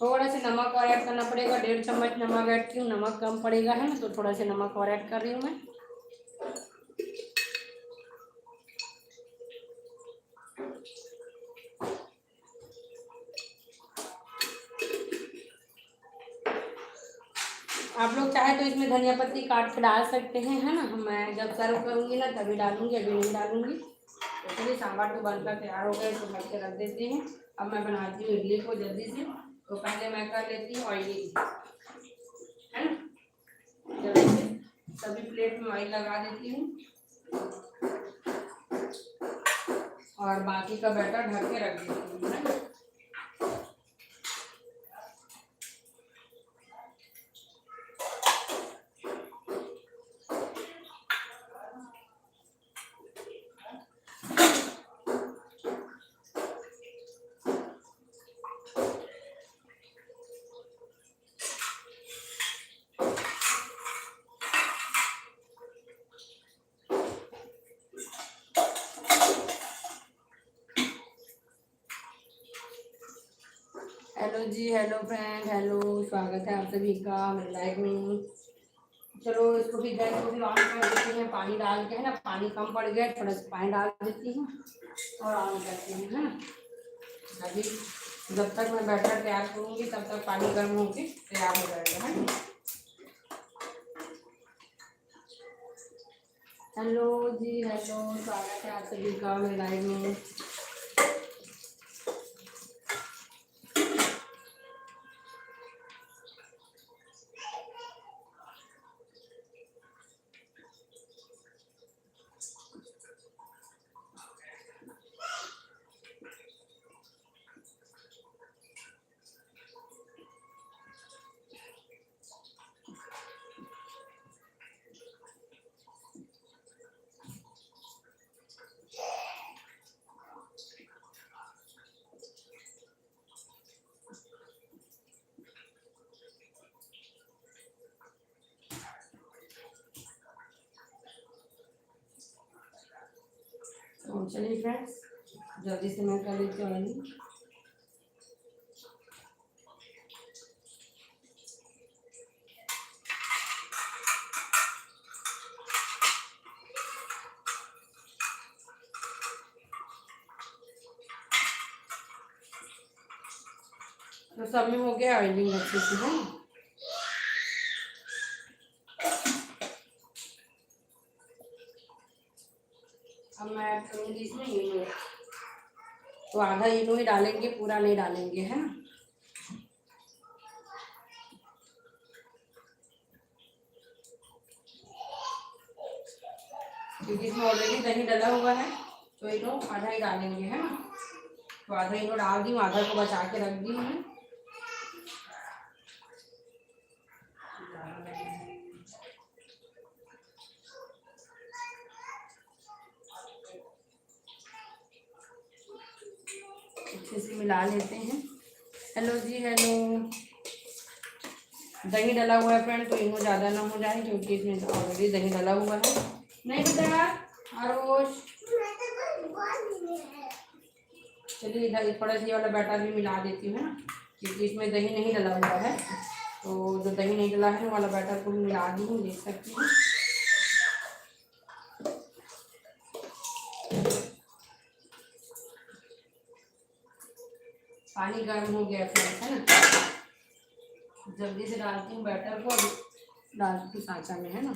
थोड़ा सा नमक और ऐड करना पड़ेगा, 1.5 चम्मच नमक ऐड की हूँ, नमक कम पड़ेगा, है ना, तो थोड़ा सा नमक और ऐड कर रही हूँ मैं। आप लोग चाहे तो इसमें धनिया पत्ती काट के डाल सकते हैं, है ना। मैं जब सर्व करूँगी ना तभी डालूंगी, अभी नहीं डालूंगी। तो चलिए सांभर तो बनकर तैयार हो गए, तो ढक के रख देते हैं। अब मैं बनाती हूँ इडली को जल्दी से। तो पहले मैं कर लेती हूँ ऑयली, है ना, जल्दी से सभी प्लेट में ऑयल लगा देती हूँ, और बाकी का बैटर ढक के रख देती हूँ, है ना। जी हेलो फ्रेंड, हेलो, स्वागत है आप सभी का मेरे लाइव में। चलो इसको भी गैस को भी ऑन कर देते हैं, पानी डाल के, है ना। पानी कम पड़ गया, थोड़ा सा पानी डाल देती हूँ और ऑन करते हैं, है ना। अभी जब तक मैं बैटर तैयार करूँगी तब तक पानी गर्म होके तैयार हो जाएगा, है ना। हेलो जी हेलो, स्वागत है आप सभी का मेरे लाइव में। तो चलिए फ्रेंड्स, जल्दी से मैं कर लेती हूँ। तो सब में हो गया ऑयलिंग अच्छे से, है। अब मैं ऐड करूँगी इसमें इनो। तो आधा इनो ही डालेंगे, पूरा नहीं डालेंगे, है ना। क्योंकि इसमें ऑलरेडी दही डला हुआ है, तो इनो आधा ही डालेंगे, है ना। तो आधा इनो डाल दी हूँ, आधा को बचा के रख दी हूँ। अच्छे से मिला लेते हैं। हेलो जी हेलो। दही डला हुआ है फ्रेंड, तो इनो ज़्यादा ना हो जाए क्योंकि इसमें ऑलरेडी दही डला हुआ है। नहीं बेटा आरोश, चलिए इधर थोड़ा सा ये वाला बैटर भी मिला देती हूँ, है ना। क्योंकि इसमें दही नहीं डला हुआ है, तो जो दही नहीं डला है वाला बैटर को भी मिला दी हूँ, देख सकती हूँ। पानी गर्म हो गया फ्रेंड्स, है ना। जल्दी से डालती हूँ बैटर को, डालती हूँ सांचा में, है ना।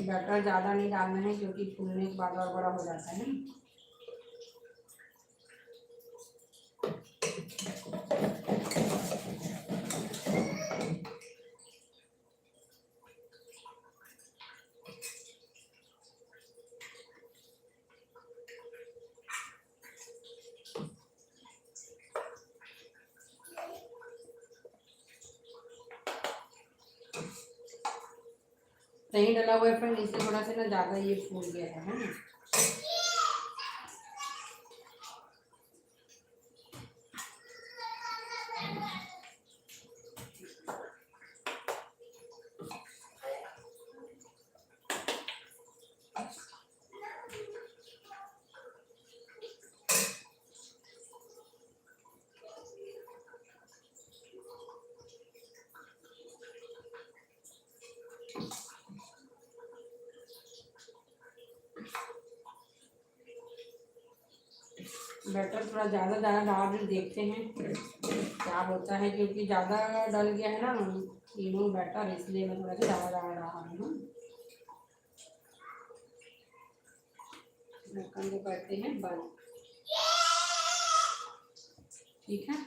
बैटर ज़्यादा नहीं डालना है क्योंकि फूलने के बाद और बड़ा हो जाता है ना। दही डला हुआ है फ्रेंड, इससे थोड़ा सा ना ज़्यादा ये फूल गया है ना। बैटर थोड़ा ज़्यादा डाल देखते हैं क्या होता है, क्योंकि ज़्यादा डल गया है ना तीनों बैटर, इसलिए मैं थोड़ा सा ज़्यादा डाल रहा हूँ। ढक्कन को करते हैं बंद, ठीक है।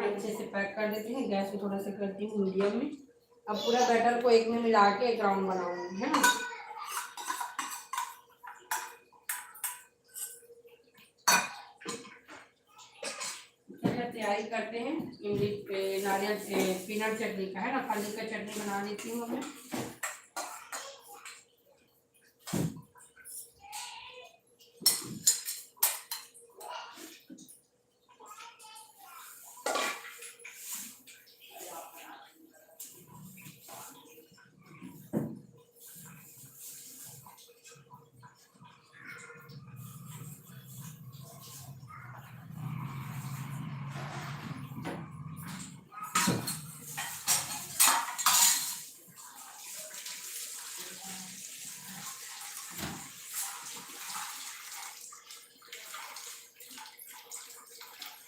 अच्छे से पैक कर देते हैं, गैस को थोड़ा सा करती हूँ मीडियम में। अब पूरा बैटर को एक में मिला के एक राउंड बनाऊंगी, है ना। तैयारी करते हैं इमली नारियल पीनट चटनी का, है ना। फली का चटनी बना लेती हूँ मैं।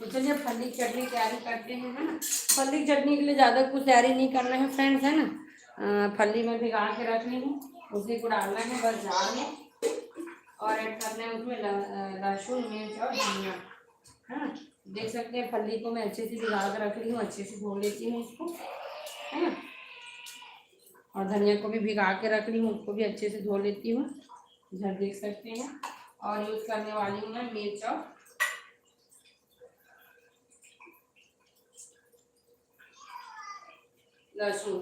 तो चलिए फली की चटनी तैयारी करते हैं, है ना। फली की चटनी के लिए ज़्यादा कुछ तैयारी नहीं करना है फ्रेंड्स, है ना। फली में भिगा के रखनी है, उसी को डालना है बस जार में, और ऐड करना है उसमें लहसुन, मिर्च और धनिया, है ना। देख सकते हैं फली को मैं अच्छे से भिगा कर रख रही हूँ, अच्छे से धो लेती हूँ उसको, है ना। और धनिया को भी भिगा के रख ली हूँ, उसको भी अच्छे से धो लेती हूँ, इधर देख सकते हैं। और यूज़ करने वाली हूँ मैं मिर्च और लहसुन।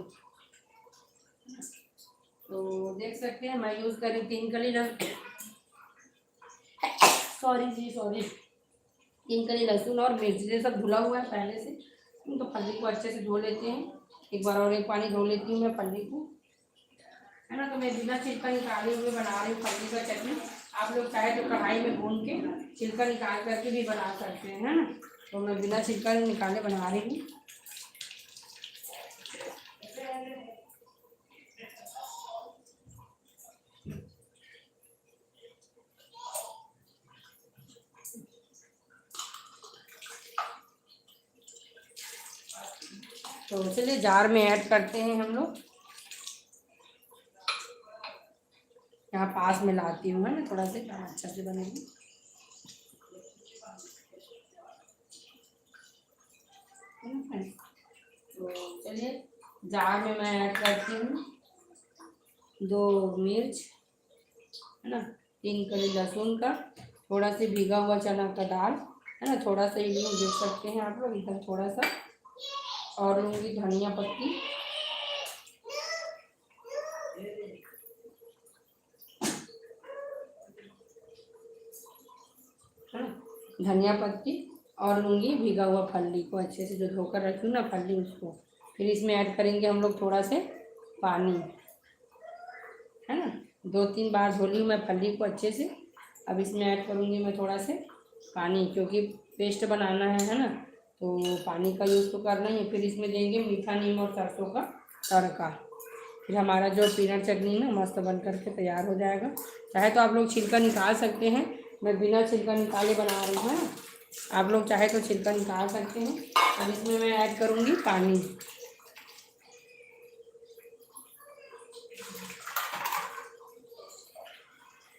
तो देख सकते हैं मैं यूज़ करी 3 कली लहसुन, सॉरी 3 कली लहसुन और मिर्च, ये सब धुला हुआ है पहले से। तो फली को अच्छे से धो लेते हैं एक बार, और एक पानी धो लेती हूँ मैं फली को, है ना। तो मैं बिना छिलका निकाले हुए बना रही हूँ फली का चटनी। आप लोग चाहे तो कढ़ाई में भून के छिलका निकाल करके भी बना सकते हैं, है ना। तो मैं बिना छिलका निकाले बना रही हूँ। तो चलिए जार में ऐड करते हैं हम लोग, यहाँ पास में लाती हूँ, है ना, थोड़ा सा अच्छा से बनेगी। तो चलिए जार में मैं ऐड करती हूँ 2 मिर्च, है ना, 3 कली लहसुन का, थोड़ा सा भीगा हुआ चना का दाल, है ना, थोड़ा सा ये देख सकते हैं आप लोग इधर थोड़ा सा, और लूँगी धनिया पत्ती, है ना, धनिया पत्ती, और लूँगी भीगा हुआ फली को अच्छे से जो धोकर रखी हूँ ना फली, उसको फिर इसमें ऐड करेंगे हम लोग थोड़ा से पानी, है ना। 2-3 बार धो ली हूँ मैं फली को अच्छे से। अब इसमें ऐड करूँगी मैं थोड़ा से पानी, क्योंकि पेस्ट बनाना है ना, तो पानी का यूज़ तो करना ही है। फिर इसमें देंगे मीठा नीम और सरसों का तड़का, फिर हमारा जो पीनट चटनी ना मस्त बन करके तैयार हो जाएगा। चाहे तो आप लोग छिलका निकाल सकते हैं, मैं बिना छिलका निकाले बना रही हूँ, है ना। आप लोग चाहे तो छिलका निकाल सकते हैं। अब इसमें मैं ऐड करूँगी पानी,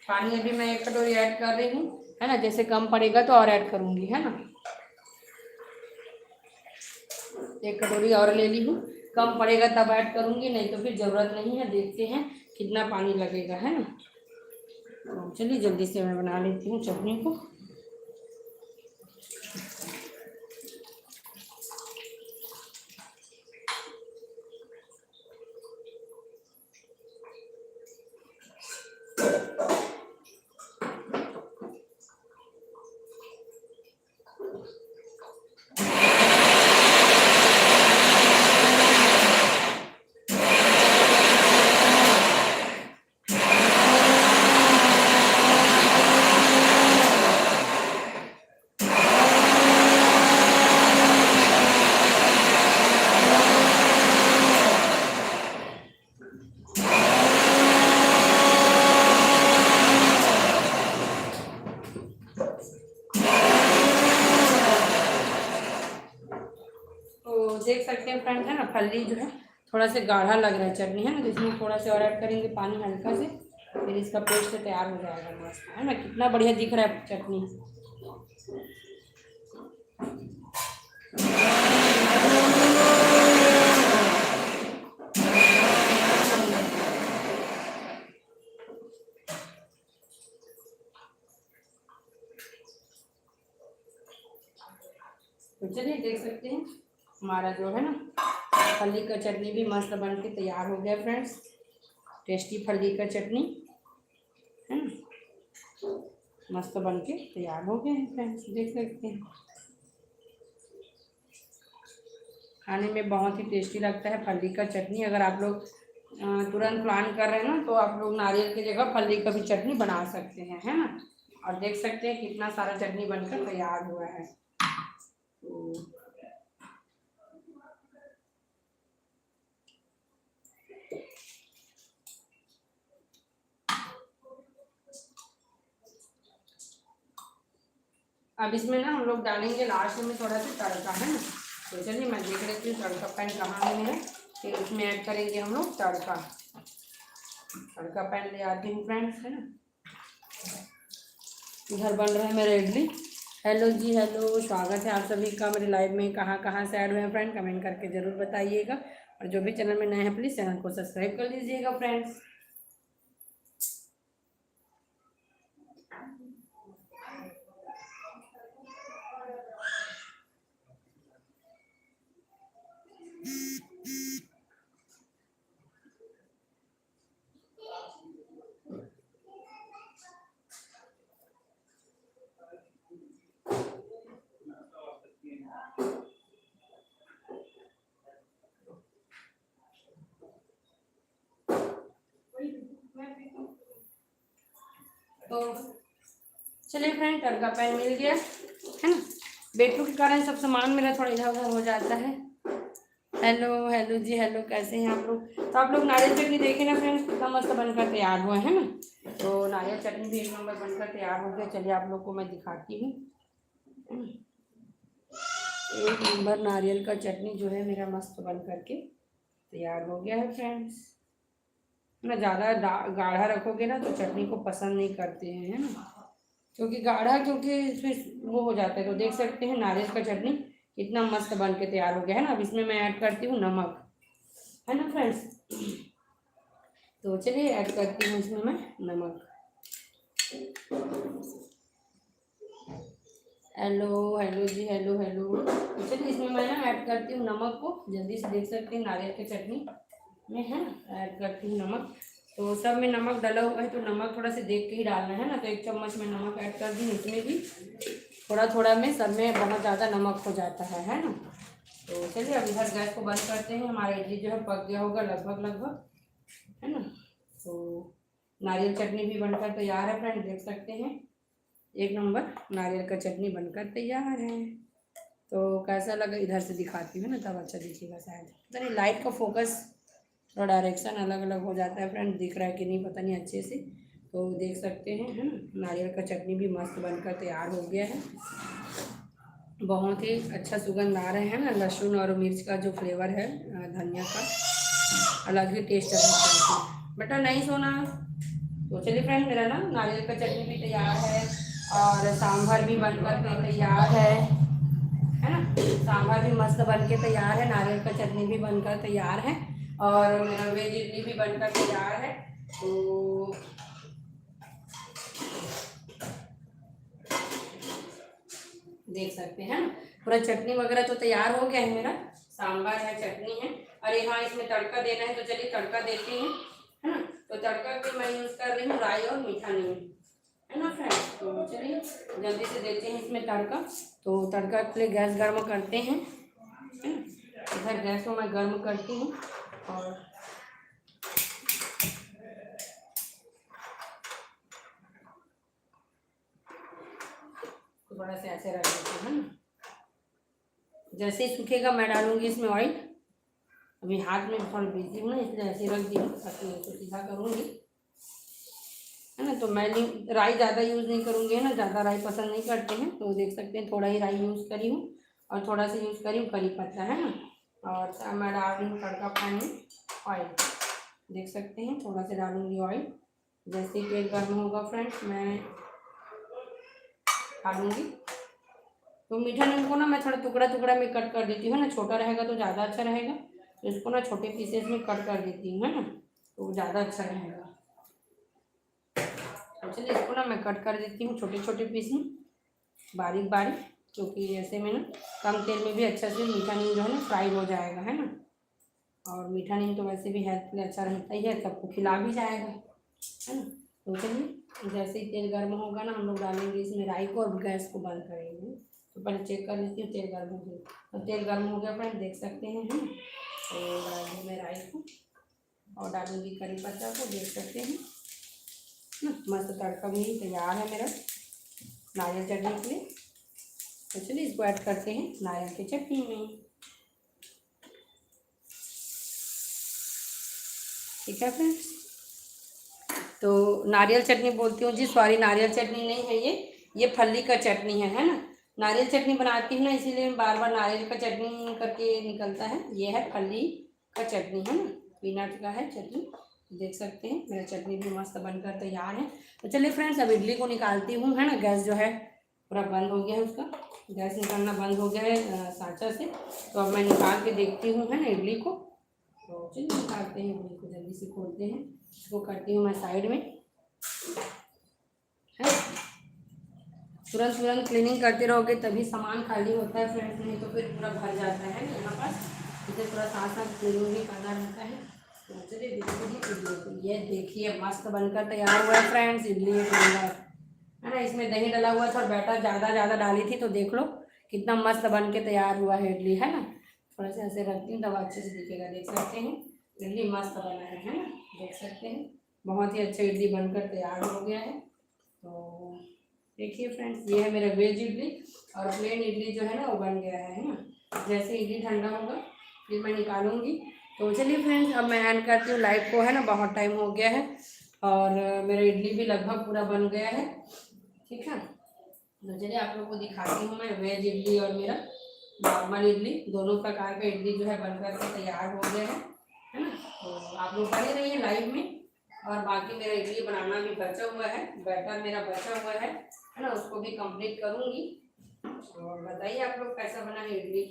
पानी अभी मैं 1 कटोरी ऐड कर रही हूँ, है ना। जैसे कम पड़ेगा तो और ऐड करूँगी, है ना। 1 कटोरी और ले ली हूँ, कम पड़ेगा तब ऐड करूँगी, नहीं तो फिर ज़रूरत नहीं है। देखते हैं कितना पानी लगेगा, है ना। तो चलिए जल्दी से मैं बना लेती हूँ चटनी को। देख सकते हैं फ्रेंड, है ना, फली जो है थोड़ा सा गाढ़ा लग रहा है चटनी, है ना। तो इसमें थोड़ा सा और ऐड करेंगे पानी हल्का से, फिर इसका पेस्ट तैयार हो जाएगा मस्त, है ना। कितना बढ़िया दिख रहा है चटनी। तो चलिए देख सकते हैं हमारा जो है ना फली का चटनी भी मस्त बन के तैयार हो गया फ्रेंड्स। टेस्टी फली का चटनी, है ना, मस्त बन के तैयार हो गए हैं फ्रेंड्स, देख सकते हैं। खाने में बहुत ही टेस्टी लगता है फली का चटनी। अगर आप लोग तुरंत प्लान कर रहे हैं ना, तो आप लोग नारियल की जगह फली का भी चटनी बना सकते हैं, है ना। और देख सकते हैं कितना सारा चटनी बनकर तैयार हुआ है। तो अब इसमें ना हम लोग डालेंगे लास्ट में थोड़ा सा तड़का, है ना। तो चलिए मैं देख लेती हूँ तड़का पैन कहाँ है मेरा, फिर उसमें ऐड करेंगे हम लोग तड़का। तड़का पैन ले आती हूँ फ्रेंड्स, है ना। इधर बन रहा है मेरा इडली। हेलो जी, हेलो, स्वागत है आप सभी का मेरे लाइव में। कहाँ कहाँ से ऐड हुए हैं फ्रेंड, कमेंट करके ज़रूर बताइएगा। और जो भी चैनल में नए हैं प्लीज़ चैनल को सब्सक्राइब कर लीजिएगा फ्रेंड्स। तो चलिए फ्रेंड, तड़का पैन मिल गया, है ना। बेटू के कारण सब सामान मेरा थोड़ा इधर उधर हो जाता है। हेलो हेलो जी, हेलो, कैसे हैं आप लोग। तो आप लोग नारियल चटनी देखे ना फ्रेंड्स, कितना मस्त बनकर तैयार हुआ है ना। तो नारियल चटनी भी एक नंबर बनकर तैयार हो गया। चलिए आप लोग को मैं दिखाती हूँ। एक नंबर नारियल का चटनी जो है मेरा मस्त बन करके तैयार हो गया है फ्रेंड्स। ना ज़्यादा गाढ़ा रखोगे ना तो चटनी को पसंद नहीं करते हैं, है ना। क्योंकि गाढ़ा, क्योंकि फिर वो हो जाता है। तो देख सकते हैं नारियल का चटनी कितना मस्त बन के तैयार हो गया है ना। अब इसमें मैं ऐड करती हूँ नमक, है ना फ्रेंड्स। तो चलिए ऐड करती हूँ इसमें मैं नमक। हेलो हेलो जी, हेलो हेलो। तो चलिए इसमें मैं ना ऐड करती हूँ नमक को। जल्दी से देख सकते हैं नारियल की चटनी में, है ना, ऐड करती हूँ नमक। तो सब में नमक डाला हुआ है तो नमक थोड़ा सा देख के ही डालना है ना। तो 1 चम्मच में नमक ऐड कर दी। इसमें भी थोड़ा थोड़ा में सब में बहुत ज़्यादा नमक हो जाता है ना। तो चलिए अब इधर गैस को बंद करते हैं। हमारा इडली जो है पक गया होगा लगभग लगभग, है ना। तो नारियल चटनी भी बनकर तैयार है फ्रेंड, देख सकते हैं एक नंबर नारियल का चटनी बनकर तैयार है। तो कैसा लगा इधर से दिखाती हूँ ना तब अच्छा दिखेगा शायद। पता नहीं लाइट का फोकस थोड़ा डायरेक्शन अलग अलग हो जाता है फ्रेंड, दिख रहा है कि नहीं पता नहीं अच्छे से। तो देख सकते हैं, है ना, नारियल का चटनी भी मस्त बनकर तैयार हो गया है। बहुत ही अच्छा सुगंध आ रहे हैं ना। लहसुन और मिर्च का जो फ्लेवर है, धनिया का, अलग ही टेस्ट है। बेटा नहीं सोना। तो चलिए फ्रेंड, मेरा ना नारियल का चटनी भी तैयार है और सांभर भी बनकर के तैयार है ना। सांभर भी मस्त बन के तैयार है, नारियल का चटनी भी बनकर तैयार है और मेरा वेज इडली भी बनकर तैयार है। तो देख सकते हैं ना, पूरा चटनी वगैरह तो तैयार हो गया है मेरा। सांभर है, चटनी है। अरे हाँ, इसमें तड़का देना है तो चलिए तड़का देते हैं, है ना। तो तड़का भी मैं यूज़ कर रही हूँ राई और मीठा नीम, है ना फ्रेंड। तो चलिए जल्दी से देते हैं इसमें तड़का। तो तड़का के लिए गैस गर्म करते हैं, है ना। इधर गैस को मैं गर्म करती हूँ और थोड़ा सा ऐसे रख देते हैं ना। जैसे ही सूखेगा मैं डालूंगी इसमें ऑयल। अभी हाथ में थोड़ा बिजी हूँ ना, इसलिए ऐसे रख दी हूँ ताकि मैं तो सीधा करूँगी, है ना। तो मैं नहीं राई ज़्यादा यूज़ नहीं करूँगी, है ना, ज़्यादा राई पसंद नहीं करते हैं। तो देख सकते हैं थोड़ा ही राई यूज़ करी हूँ और थोड़ा सा यूज़ करी हूँ करी पत्ता, है ना। और मैं डाल रही हूँ तड़का पैन में ऑयल। देख सकते हैं थोड़ा सा डालूंगी ऑयल। जैसे ही तेल गर्म होगा फ्रेंड्स मैं डालूंगी। तो मीठा नीम को ना मैं थोड़ा टुकड़ा टुकड़ा में कट कर देती हूँ ना, छोटा रहेगा तो ज़्यादा अच्छा रहेगा। तो इसको ना छोटे पीसेस में कट कर देती हूँ, है ना, तो ज़्यादा अच्छा रहेगा। तो चलिए इसको ना मैं कट कर देती हूँ छोटे छोटे पीस में, बारीक बारीक, क्योंकि ऐसे में ना कम तेल में भी अच्छा से मीठा नीम जो है ना फ्राई हो जाएगा, है ना। और मीठा नीम तो वैसे भी हेल्थ के लिए अच्छा रहता ही है, सबको खिला भी जाएगा, है ना। तो चलिए जैसे ही तेल गर्म होगा ना हम लोग डालेंगे इसमें राई को और गैस को बंद करेंगे। तो पहले चेक कर लेती हूँ तेल गर्म हो गया। तो तेल गर्म हो गया फ्रेंड, देख सकते हैं, है ना। तो डालूंगी मैं राई को और डालूंगी करी पत्ता को, देख सकते हैं ना। मस्त तड़का भी तैयार है मेरा नारियल चटनी के लिए। तो चलिए इसको ऐड करते हैं नारियल की चटनी में। ठीक है फ्रेंड्स। तो नारियल चटनी बोलती हूँ जी, सॉरी, नारियल चटनी नहीं है ये फल्ली का चटनी है ना। नारियल चटनी बनाती हूँ ना, इसीलिए बार बार नारियल का चटनी करके निकलता है। ये है फल्ली का चटनी है ना, पीनट का है चटनी। देख सकते हैं मेरा चटनी भी मस्त बनकर तैयार है। तो चलिए फ्रेंड्स, अब इडली को निकालती हूँ है ना। गैस जो है पूरा बंद हो गया है, उसका गैस निकालना बंद हो गया है सांचा से। तो अब मैं निकाल के देखती हूँ है ना इडली को। तो चलिए निकालते हैं इडली को, जल्दी से खोलते हैं। इसको करती हूँ मैं साइड में है। तुरंत तुरंत क्लीनिंग करते रहोगे तभी सामान खाली होता है फ्रेंड्स, नहीं तो फिर पूरा भर जाता है यहाँ पास। इसे थोड़ा साथ साथ क्लीनिंग भी करना रहता है। तो चलिए देखते हैं इडली को। ये देखिए मस्त बनकर तैयार हुआ है फ्रेंड्स, इडली एक नंबर है ना। इसमें दही डला हुआ था और बैटर ज़्यादा डाली थी, तो देख लो कितना मस्त बन के तैयार हुआ है इडली है ना। थोड़ा सा ऐसे रखती हूँ तब अच्छे से दिखेगा। देख सकते हैं इडली मस्त बना है ना। देख सकते हैं बहुत ही अच्छा इडली बनकर तैयार हो गया है। तो देखिए फ्रेंड्स, ये है मेरा वेज इडली और प्लेन इडली जो है ना वो बन गया है ना। जैसे इडली ठंडा होगा फिर मैं निकालूंगी। तो चलिए फ्रेंड्स, अब मैं ऐड करती हूँ लाइव को है ना, बहुत टाइम हो गया है और मेरा इडली भी लगभग पूरा बन गया है। ठीक है, तो चलिए आप लोगों को दिखाती हूँ मैं वेज इडली और मेरा नॉर्मल इडली, दोनों प्रकार का इडली जो है बनकर के तैयार हो गया है ना। तो आप लोग बने रहिए लाइव में। और बाकी मेरा इडली बनाना भी बचा हुआ है, बैटर मेरा बचा हुआ है ना, उसको भी कंप्लीट करूँगी। और बताइए आप लोग कैसा बना है इडली।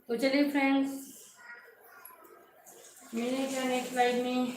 तो चलिए फ्रेंड्स, मिलने का नेक्स्ट लाइव में।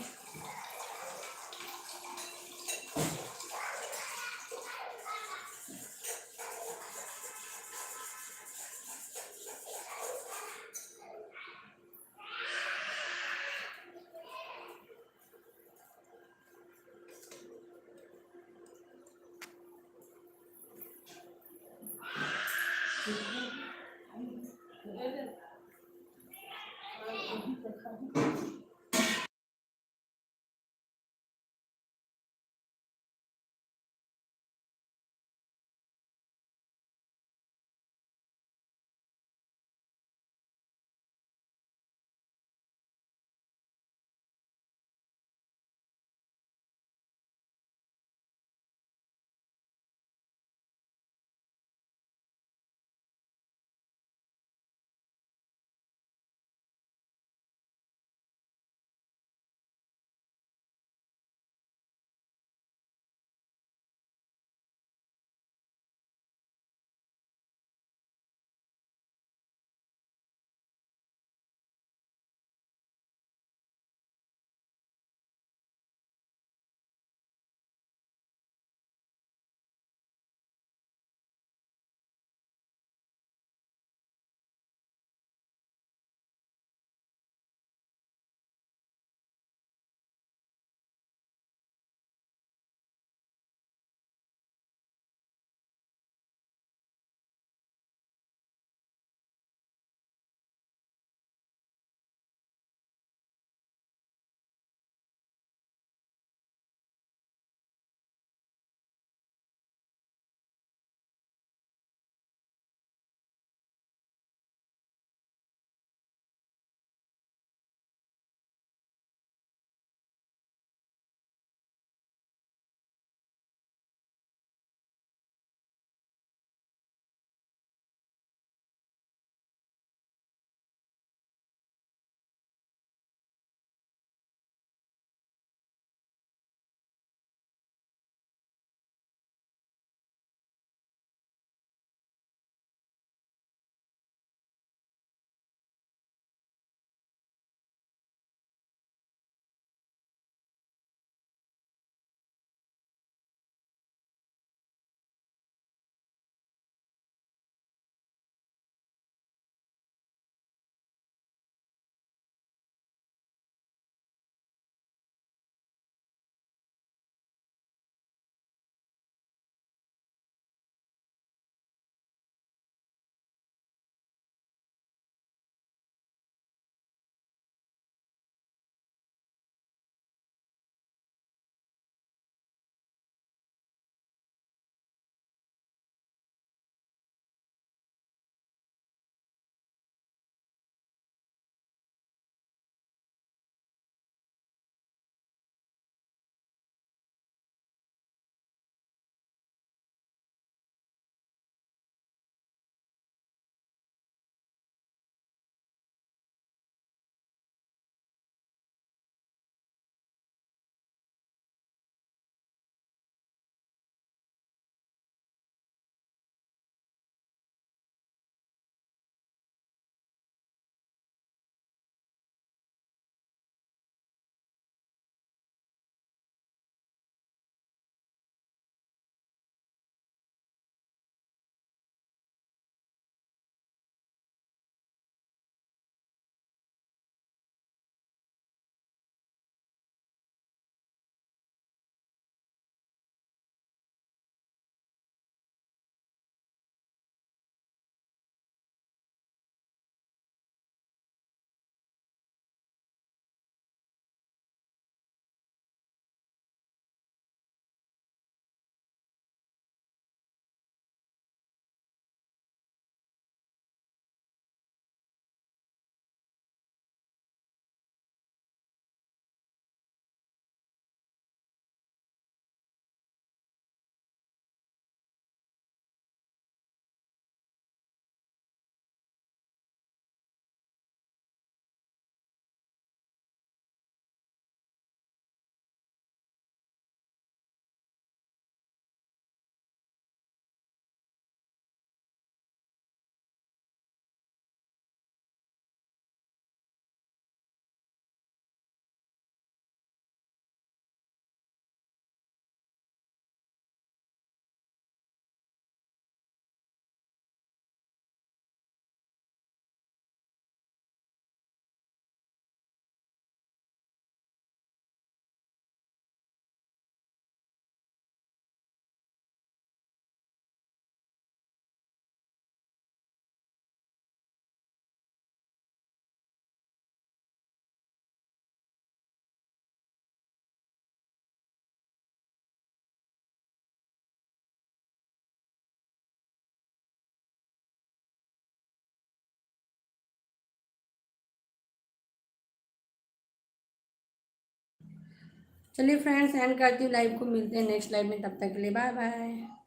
चलिए फ्रेंड्स, एंड करती हूँ लाइव को, मिलते हैं नेक्स्ट लाइव में, तब तक के लिए बाय बाय।